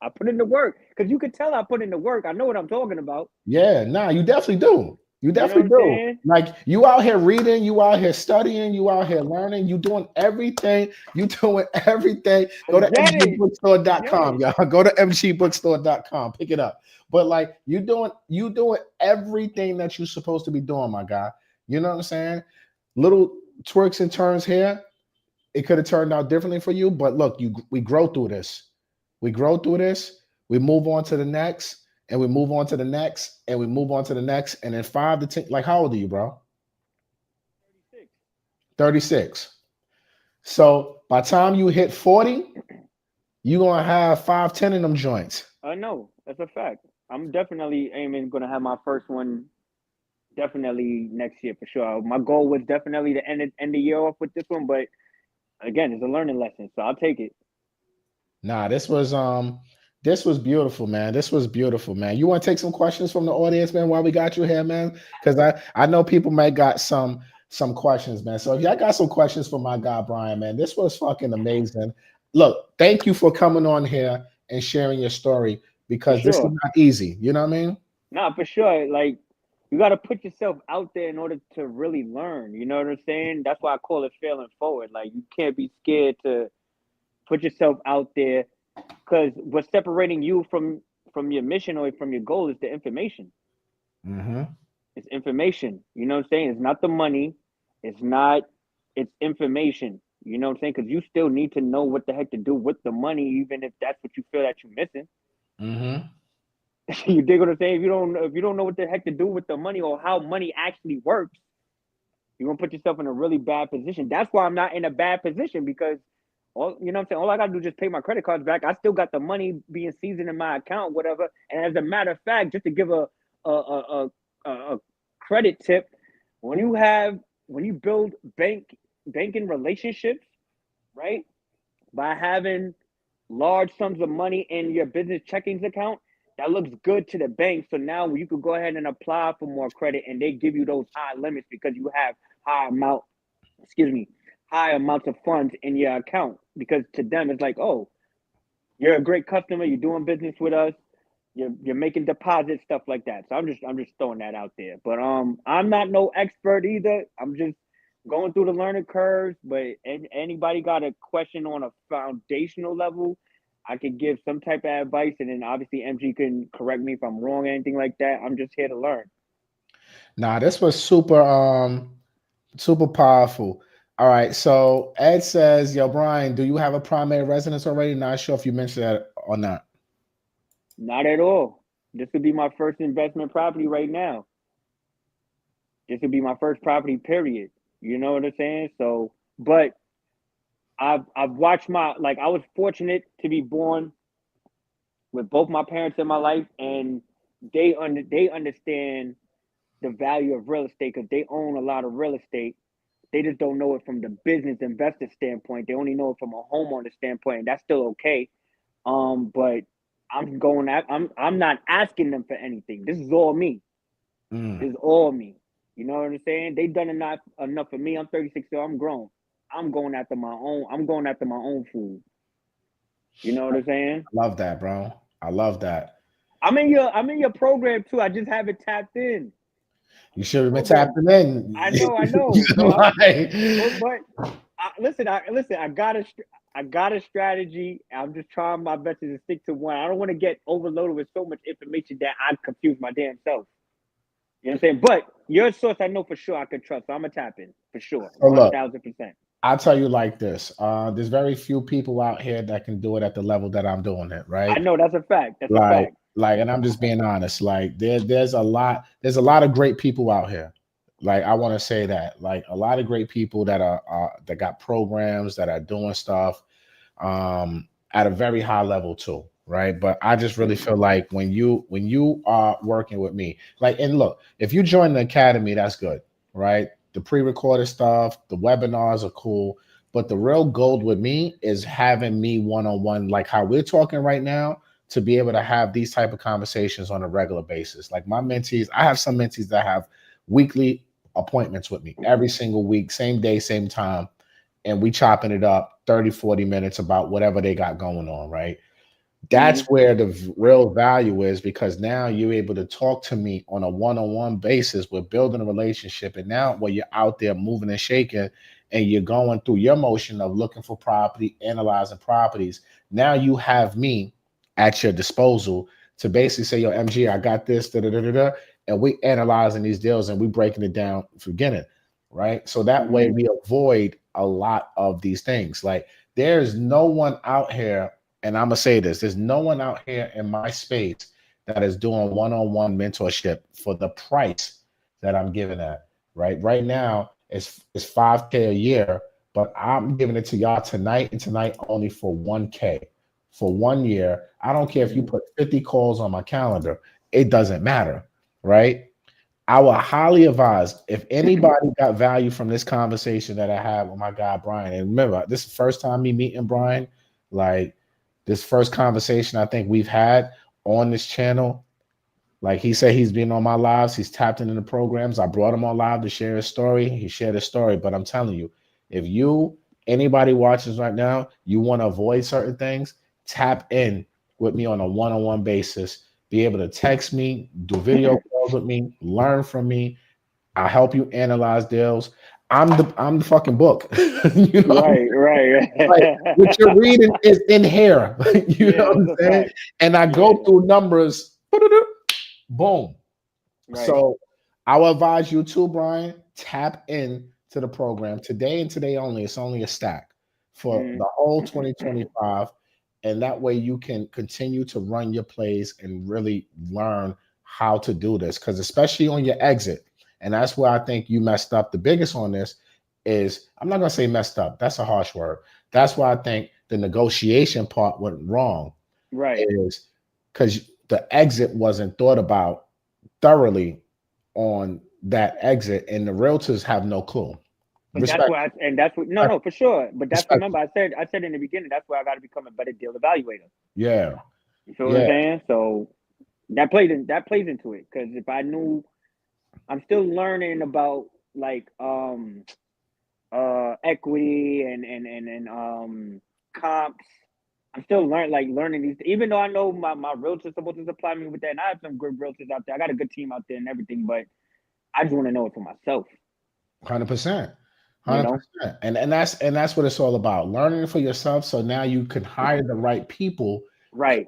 I put in the work because you could tell I put in the work. I know what I'm talking about. Yeah, nah, you definitely do. You definitely what I'm do. saying? Like you out here reading, you out here studying, you out here learning, you doing everything. You doing everything. Go to Get it. mgbookstore.com, y'all. Go to mgbookstore.com. Pick it up. But like you doing everything that you're supposed to be doing, my guy. You know what I'm saying? Little twerks and turns here. It could have turned out differently for you, but look, we grow through this. We grow through this. We move on to the next. And we move on to the next, and we move on to the next. And in 5 to 10, like, how old are you, bro? 36. 36. So by the time you hit 40, you're going to have 5, 10 of them joints. I know. That's a fact. I'm definitely aiming going to have my first one definitely next year for sure. My goal was definitely to end the year off with this one, but again, it's a learning lesson, so I'll take it. Nah, this was beautiful, man. This was beautiful, man. You want to take some questions from the audience, man, while we got you here, man? Because I know people may got some questions, man. So if y'all got some questions for my guy, Brian, man, this was fucking amazing. Look, thank you for coming on here and sharing your story because this is not easy. You know what I mean? Nah, for sure. Like, you got to put yourself out there in order to really learn. You know what I'm saying? That's why I call it failing forward. Like, you can't be scared to put yourself out there. Because what's separating you from your mission or from your goal is the information. Mm-hmm. It's information. You know what I'm saying? It's not the money. It's information. You know what I'm saying? Because you still need to know what the heck to do with the money, even if that's what you feel that you're missing. Mm-hmm. You dig what I'm saying? If you don't know what the heck to do with the money or how money actually works, you're gonna put yourself in a really bad position. That's why I'm not in a bad position because you know what I'm saying? All I gotta do is just pay my credit cards back. I still got the money being seasoned in my account, whatever. And as a matter of fact, just to give a credit tip, when you build banking relationships, right? By having large sums of money in your business checkings account, that looks good to the bank. So now you could go ahead and apply for more credit and they give you those high limits because you have high amounts of funds in your account, because to them it's like, oh, you're a great customer, you're doing business with us, you're making deposits, stuff like that. So I'm just throwing that out there. But I'm not no expert either. I'm just going through the learning curves. But anybody got a question on a foundational level, I can give some type of advice, and then obviously MG can correct me if I'm wrong or anything like that. I'm just here to learn. Nah, this was super powerful. All right, so Ed says, yo, Brian, do you have a primary residence already? Not sure if you mentioned that or not. Not at all. This would be my first investment property right now. This would be my first property, period. You know what I'm saying? So, but I've watched I was fortunate to be born with both my parents in my life, and they understand the value of real estate because they own a lot of real estate. They just don't know it from the business investor standpoint. They only know it from a homeowner standpoint, and that's still okay. But I'm not asking them for anything. This is all me. This is all me. You know what I'm saying? They done enough for me. I'm 36, so I'm grown. I'm going after my own food. You know what I'm saying? I love that, bro. I love that. I'm in your program too. I just haven't tapped in. You should have been tapping in. I know. Listen. I got a strategy. I'm just trying my best to stick to one. I don't want to get overloaded with so much information that I confuse my damn self. You know what I'm saying? But your source, I know for sure I can trust. So I'm gonna tap in for sure, 1,000%. I'll tell you like this. There's very few people out here that can do it at the level that I'm doing it, right? I know that's a fact. That's a fact. Like, and I'm just being honest. Like, there's a lot of great people out here. Like, I want to say that. Like, a lot of great people that that got programs that are doing stuff at a very high level too, right? But I just really feel like when you are working with me, like, and look, if you join the academy, that's good, right? The pre-recorded stuff, the webinars are cool, but the real gold with me is having me one-on-one, like how we're talking right now, to be able to have these type of conversations on a regular basis. Like my mentees, I have some mentees that have weekly appointments with me every single week, same day, same time. And we chopping it up 30, 40 minutes about whatever they got going on, right? That's where the real value is, because now you're able to talk to me on a one-on-one basis. We're building a relationship. And now when you're out there moving and shaking and you're going through your motion of looking for property, analyzing properties, now you have me at your disposal to basically say, yo, MG, I got this, da, da, da, da, da, and we analyzing these deals and we breaking it down from beginning, right? So that way we avoid a lot of these things. Like there's no one out here, and I'm gonna say this, there's no one out here in my space that is doing one-on-one mentorship for the price that I'm giving at, right? Right now, it's $5K a year, but I'm giving it to y'all tonight and tonight only for $1K for 1 year. I don't care if you put 50 calls on my calendar, it doesn't matter, right? I will highly advise, if anybody got value from this conversation that I had with my guy Brian, and remember, this is the first time me meeting Brian, like this first conversation I think we've had on this channel. Like he said, he's been on my lives, he's tapped into the programs. I brought him on live to share his story. He shared his story, but I'm telling you, if anybody watches right now, you want to avoid certain things, tap in with me on a one-on-one basis. Be able to text me, do video calls with me, learn from me. I'll help you analyze deals. I'm the fucking book. You know, right. like what you're reading is in here. You know what I'm saying? And I go through numbers, boom. Right. So I will advise you too, Brian, tap in to the program today and today only. It's only a stack for the whole 2025. And that way you can continue to run your plays and really learn how to do this. Because especially on your exit, and that's where I think you messed up the biggest on this is, I'm not going to say messed up. That's a harsh word. That's why I think the negotiation part went wrong. Right. Is because the exit wasn't thought about thoroughly on that exit, and the realtors have no clue. But that's why, no, for sure. But that's remember I said in the beginning, that's why I got to become a better deal evaluator. Yeah. You feel what I'm saying? So that plays into it, because if I knew, I'm still learning about like equity and comps. I'm still learning these, even though I know my realtor's supposed to supply me with that, and I have some good realtors out there. I got a good team out there and everything, but I just want to know it for myself. 100%. 100%. And that's what it's all about. Learning for yourself. So now you can hire the right people. Right.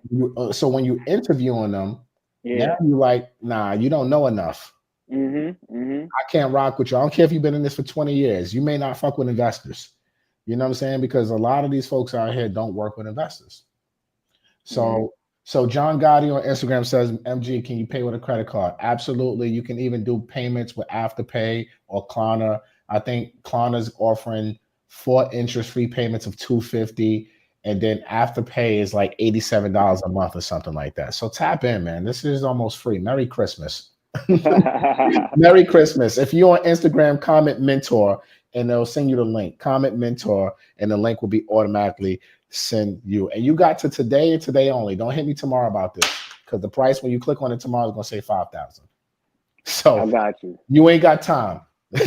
So when you interviewing them, now you like, nah, you don't know enough. I can't rock with you. I don't care if you've been in this for 20 years. You may not fuck with investors. You know what I'm saying? Because a lot of these folks out here don't work with investors. So So John Gotti on Instagram says, MG, can you pay with a credit card? Absolutely. You can even do payments with Afterpay or Klarna. I think Klarna's offering 4 interest-free payments of $250, and then Afterpay is like $87 a month or something like that. So tap in, man. This is almost free. Merry Christmas. Merry Christmas. If you're on Instagram, comment mentor, and they'll send you the link. Comment mentor, and the link will be automatically send you. And you got to today and today only. Don't hit me tomorrow about this, because the price when you click on it tomorrow is going to say 5,000. So I got you. You ain't got time.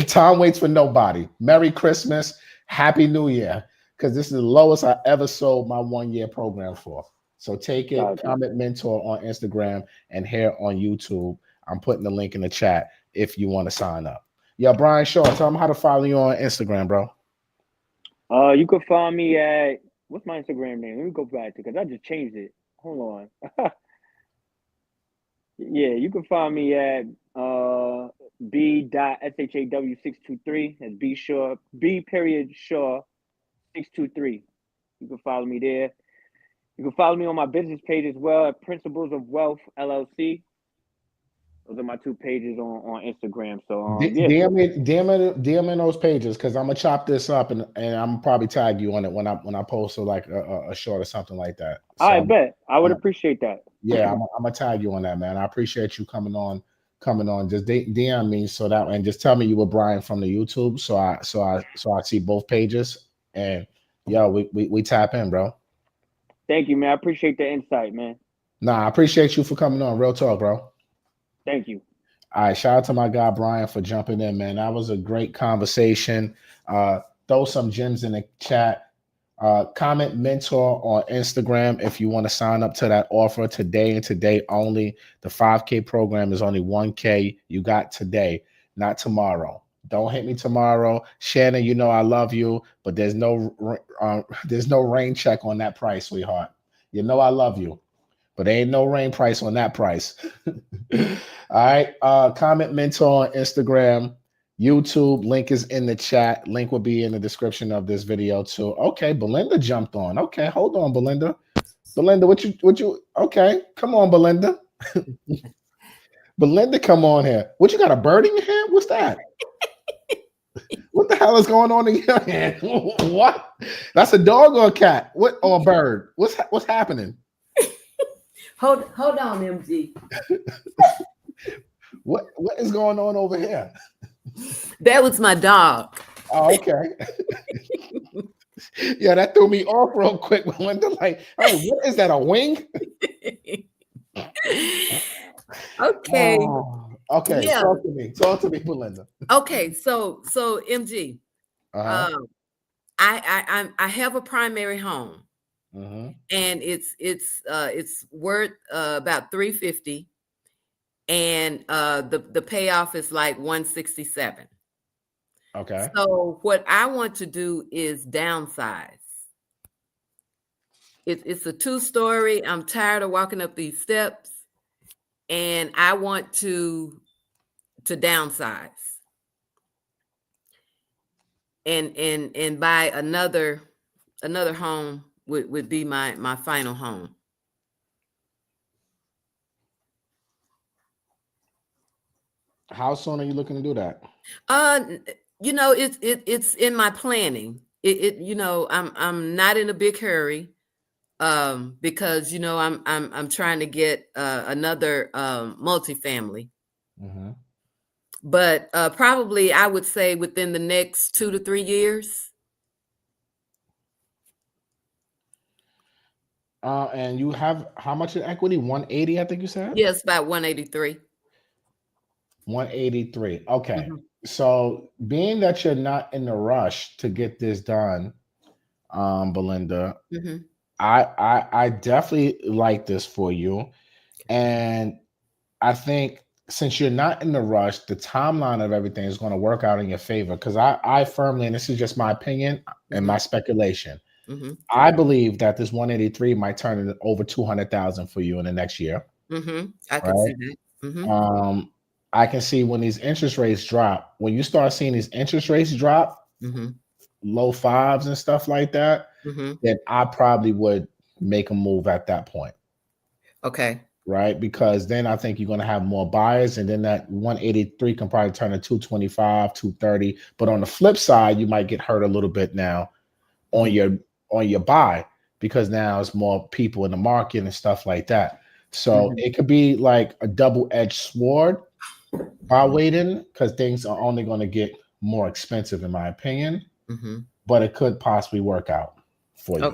Time waits for nobody. Merry Christmas. Happy New Year. Because this is the lowest I ever sold my 1-year program for. So take it, comment mentor on Instagram and here on YouTube. I'm putting the link in the chat if you want to sign up. Yo, Brian Shaw, tell them how to follow you on Instagram, bro. You can follow me at, what's my Instagram name? Let me go back to, because I just changed it. Hold on. Yeah, you can find me at b.shaw623. That's B Shaw, B.Shaw 623. You can follow me there. You can follow me on my business page as well at Principles of Wealth LLC. Those are my 2 pages on Instagram. So DM in those pages, because I'm gonna chop this up and I'm probably tag you on it when I post like a short or something like that. So, I bet I would appreciate that. Yeah, I'm gonna tag you on that, man. I appreciate you coming on. Just DM me so that, and just tell me you were Brian from the YouTube, so I see both pages, and we tap in, bro. Thank you, man. I appreciate the insight, man. Nah, I appreciate you for coming on. Real talk, bro. Thank you. All right, shout out to my guy Brian for jumping in, man. That was a great conversation. Throw some gems in the chat. Comment Mentor on Instagram if you want to sign up to that offer today and today only. The 5K program is only 1K. You got today, not tomorrow. Don't hit me tomorrow, Shannon. You know I love you, but there's no rain check on that price, sweetheart. You know I love you, but there ain't no rain price on that price. All right. Comment Mentor on Instagram, YouTube. Link is in the chat. Link will be in the description of this video too. Okay, Belinda jumped on. Okay, hold on, Belinda. Belinda, what you okay? Come on, Belinda. Belinda, come on here. What, you got a bird in your hand? What's that? What the hell is going on in your hand? What? That's a dog or a cat? What, or a bird? What's happening? Hold on, MG. What is going on over here? That was my dog. Oh, okay. Yeah, that threw me off real quick. Belinda, like, hey, what is that? A wing? Okay. Oh, okay. Yeah. Talk to me, Belinda. Okay. So MG, Uh-huh. I have a primary home, Mm-hmm. and it's worth about 350, and the payoff is like 167. Okay. So what I want to do is downsize. It's a 2-story. I'm tired of walking up these steps, and I want to downsize and buy another home would be my final home. How soon are you looking to do that? It's in my planning. I'm not in a big hurry, because I'm trying to get another multifamily. Mm-hmm. But probably I would say within the next 2 to 3 years. And you have how much in equity? 180, I think you said? Yes, about 183. 183. Okay. Mm-hmm. So being that you're not in a rush to get this done, Belinda, Mm-hmm. I definitely like this for you. And I think since you're not in the rush, the timeline of everything is going to work out in your favor. Because I firmly, and this is just my opinion and my speculation, Mm-hmm. I believe that this 183 might turn into over 200,000 for you in the next year. Mm-hmm. I can Right? see that. Mm-hmm. I can see when these interest rates drop, when you start seeing these interest rates drop, Mm-hmm. low fives and stuff like that, Mm-hmm. then I probably would make a move at that point. Okay. Right? Because then I think you're going to have more buyers, and then that 183 can probably turn to 225, 230. But on the flip side, you might get hurt a little bit now on your buy, because now it's more people in the market and stuff like that. So it could be like a double-edged sword by waiting, because things are only going to get more expensive, in my opinion. Mm-hmm. But it could possibly work out for you.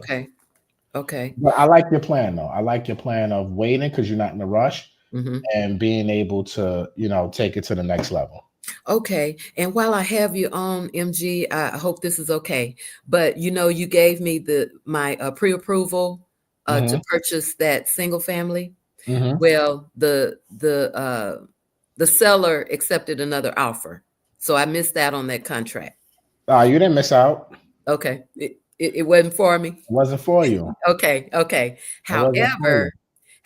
Okay. But I like your plan, though. I like your plan of waiting because you're not in a rush, and being able to, take it to the next level. Okay. And while I have you on, MG, I hope this is okay. But you gave me my pre-approval to purchase that single family. Mm-hmm. Well, the seller accepted another offer, so I missed out on that contract. You didn't miss out. Okay. It wasn't for me. It wasn't for you. Okay. However,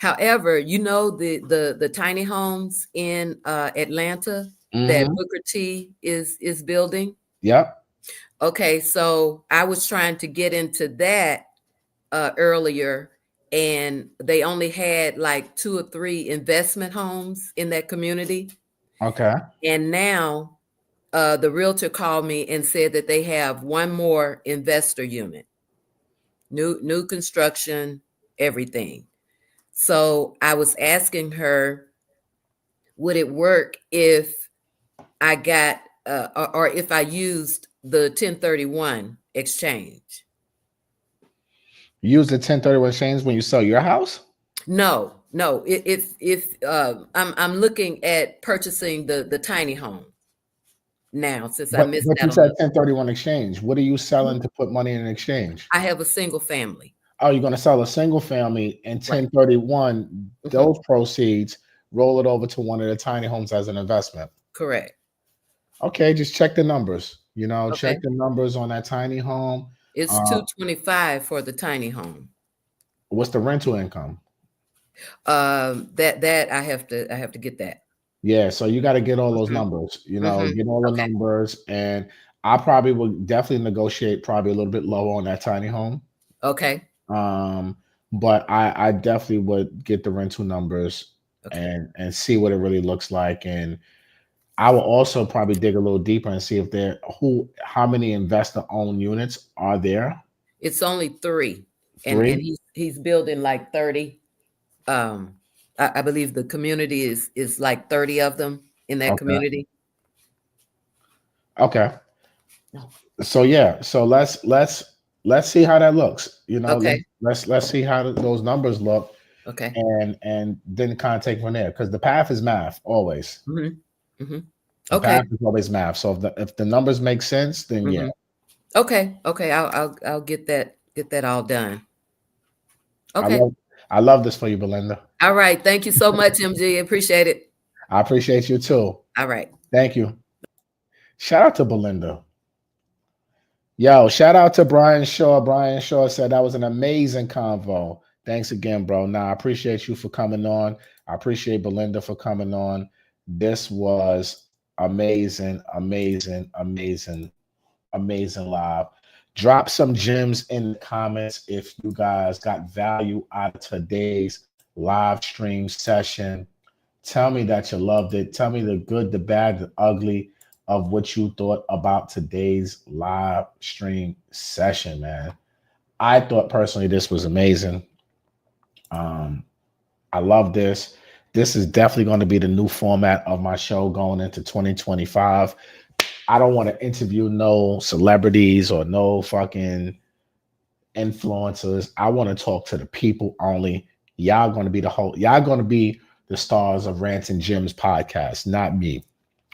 the tiny homes in Atlanta that Booker T is building. Yep. Okay, so I was trying to get into that earlier, and they only had like 2 or 3 investment homes in that community. Okay. And now the realtor called me and said that they have one more investor unit, new construction, everything. So I was asking her, would it work if I got or if I used the 1031 exchange? Use the 1031 exchange when you sell your house? No, No, if I'm looking at purchasing the tiny home now since I missed But out you on said the. 1031 exchange. What are you selling to put money in exchange? I have a single family. Oh, you're going to sell a single family and Right. 1031, those proceeds, roll it over to one of the tiny homes as an investment. Correct. Okay, just check the numbers. You know, check Okay. the numbers on that tiny home. It's 225 for the tiny home. What's the rental income? That I have to get that. Yeah, so you got to get all those numbers, you know, get all the Okay. numbers. And I probably would definitely negotiate probably a little bit lower on that tiny home. Okay. But I definitely would get the rental numbers and see what it really looks like. And I will also probably dig a little deeper and see if how many investor owned units are there. It's only 3. And 3? he's building like 30. I believe the community is like 30 of them in that community. Okay. So yeah, so let's see how that looks. You know, Okay. let's see how those numbers look. Okay. And then kind of take from there, because the path is math always. The Okay. path is always math. So if the numbers make sense, then yeah. Okay. I'll get that all done. Okay. I love this for you, Belinda. All right. Thank you so much, MG. Appreciate it. I appreciate you too. All right. Thank you. Shout out to Belinda. Yo, shout out to Brian Shaw. Brian Shaw said that was an amazing convo. Thanks again, bro. Nah, I appreciate you for coming on. I appreciate Belinda for coming on. This was amazing, amazing, amazing, amazing live. Drop some gems in the comments if you guys got value out of today's live stream session. Tell me that you loved it. Tell me the good, the bad, the ugly of what you thought about today's live stream session, man. I thought personally this was amazing. I love this. This is definitely going to be the new format of my show going into 2025. I don't want to interview no celebrities or no fucking influencers. I want to talk to the people only. Y'all going to be y'all going to be the stars of Rants and Gems podcast, not me,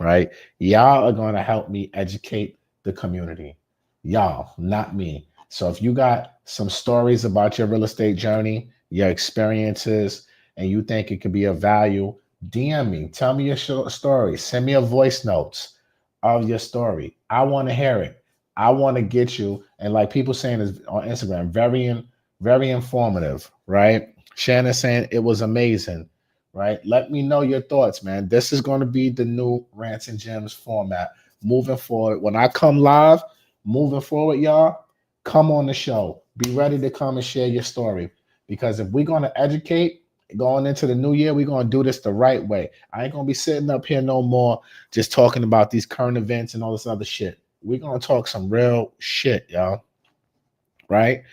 right? Y'all are going to help me educate the community. Y'all, not me. So if you got some stories about your real estate journey, your experiences, and you think it could be of value, DM me. Tell me your story. Send me a voice notes of your story. I want to hear it. I want to get you. And like people saying is on Instagram, very informative, right? Shannon saying it was amazing, right? Let me know your thoughts, man. This is going to be the new Rants and Gems format moving forward. When I come live, moving forward, y'all, come on the show. Be ready to come and share your story. Because if we're going to educate going into the new year, we're going to do this the right way. I ain't going to be sitting up here no more just talking about these current events and all this other shit. We're going to talk some real shit, y'all. Right?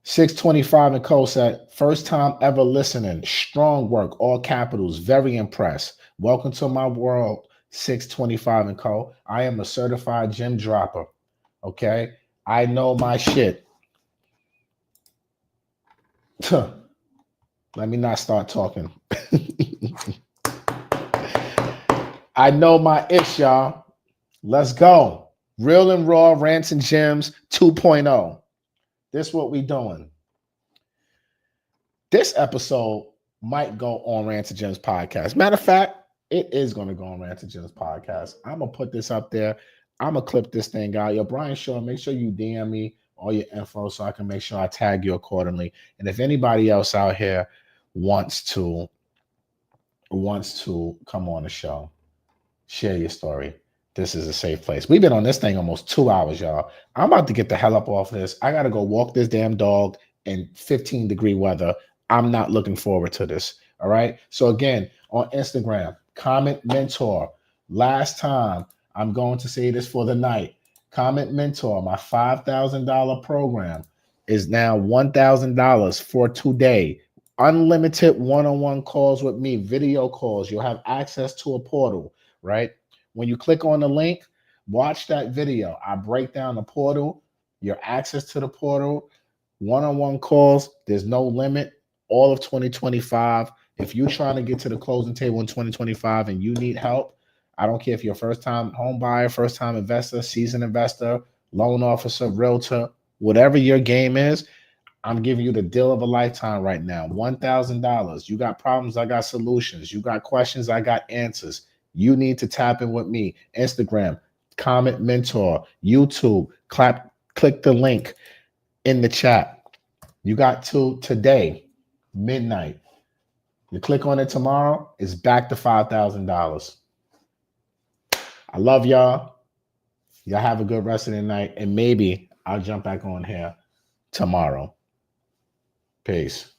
625 and Co said, first time ever listening. Strong work, all capitals. Very impressed. Welcome to my world, 625 and Co. I am a certified gem dropper. Okay? I know my shit. Let me not start talking. I know my ish, y'all. Let's go. Real and Raw Rants and Gems 2.0. This is what we doing. This episode might go on Rants and Gems podcast. Matter of fact, it is going to go on Rants and Gems podcast. I'm going to put this up there. I'm going to clip this thing out. Yo, Brian Shaw, make sure you DM me all your info so I can make sure I tag you accordingly. And if anybody else out here wants to come on the show, share your story. This is a safe place. We've been on this thing almost 2 hours, y'all. I'm about to get the hell up off this. I got to go walk this damn dog in 15-degree weather. I'm not looking forward to this. All right. So again, on Instagram, comment mentor. Last time, I'm going to say this for the night. Comment mentor, my $5,000 program is now $1,000 for today. Unlimited one-on-one calls with me, video calls. You'll have access to a portal, right? When you click on the link, watch that video. I break down the portal, your access to the portal, one-on-one calls. There's no limit. all of 2025. If you're trying to get to the closing table in 2025 and you need help, I don't care if you're a first-time home buyer, first-time investor, seasoned investor, loan officer, realtor, whatever your game is, I'm giving you the deal of a lifetime right now. $1,000. You got problems, I got solutions. You got questions, I got answers. You need to tap in with me. Instagram, comment mentor, YouTube, click the link in the chat. You got till today, midnight. You click on it tomorrow, it's back to $5,000. I love y'all. Y'all have a good rest of the night, and maybe I'll jump back on here tomorrow. Peace.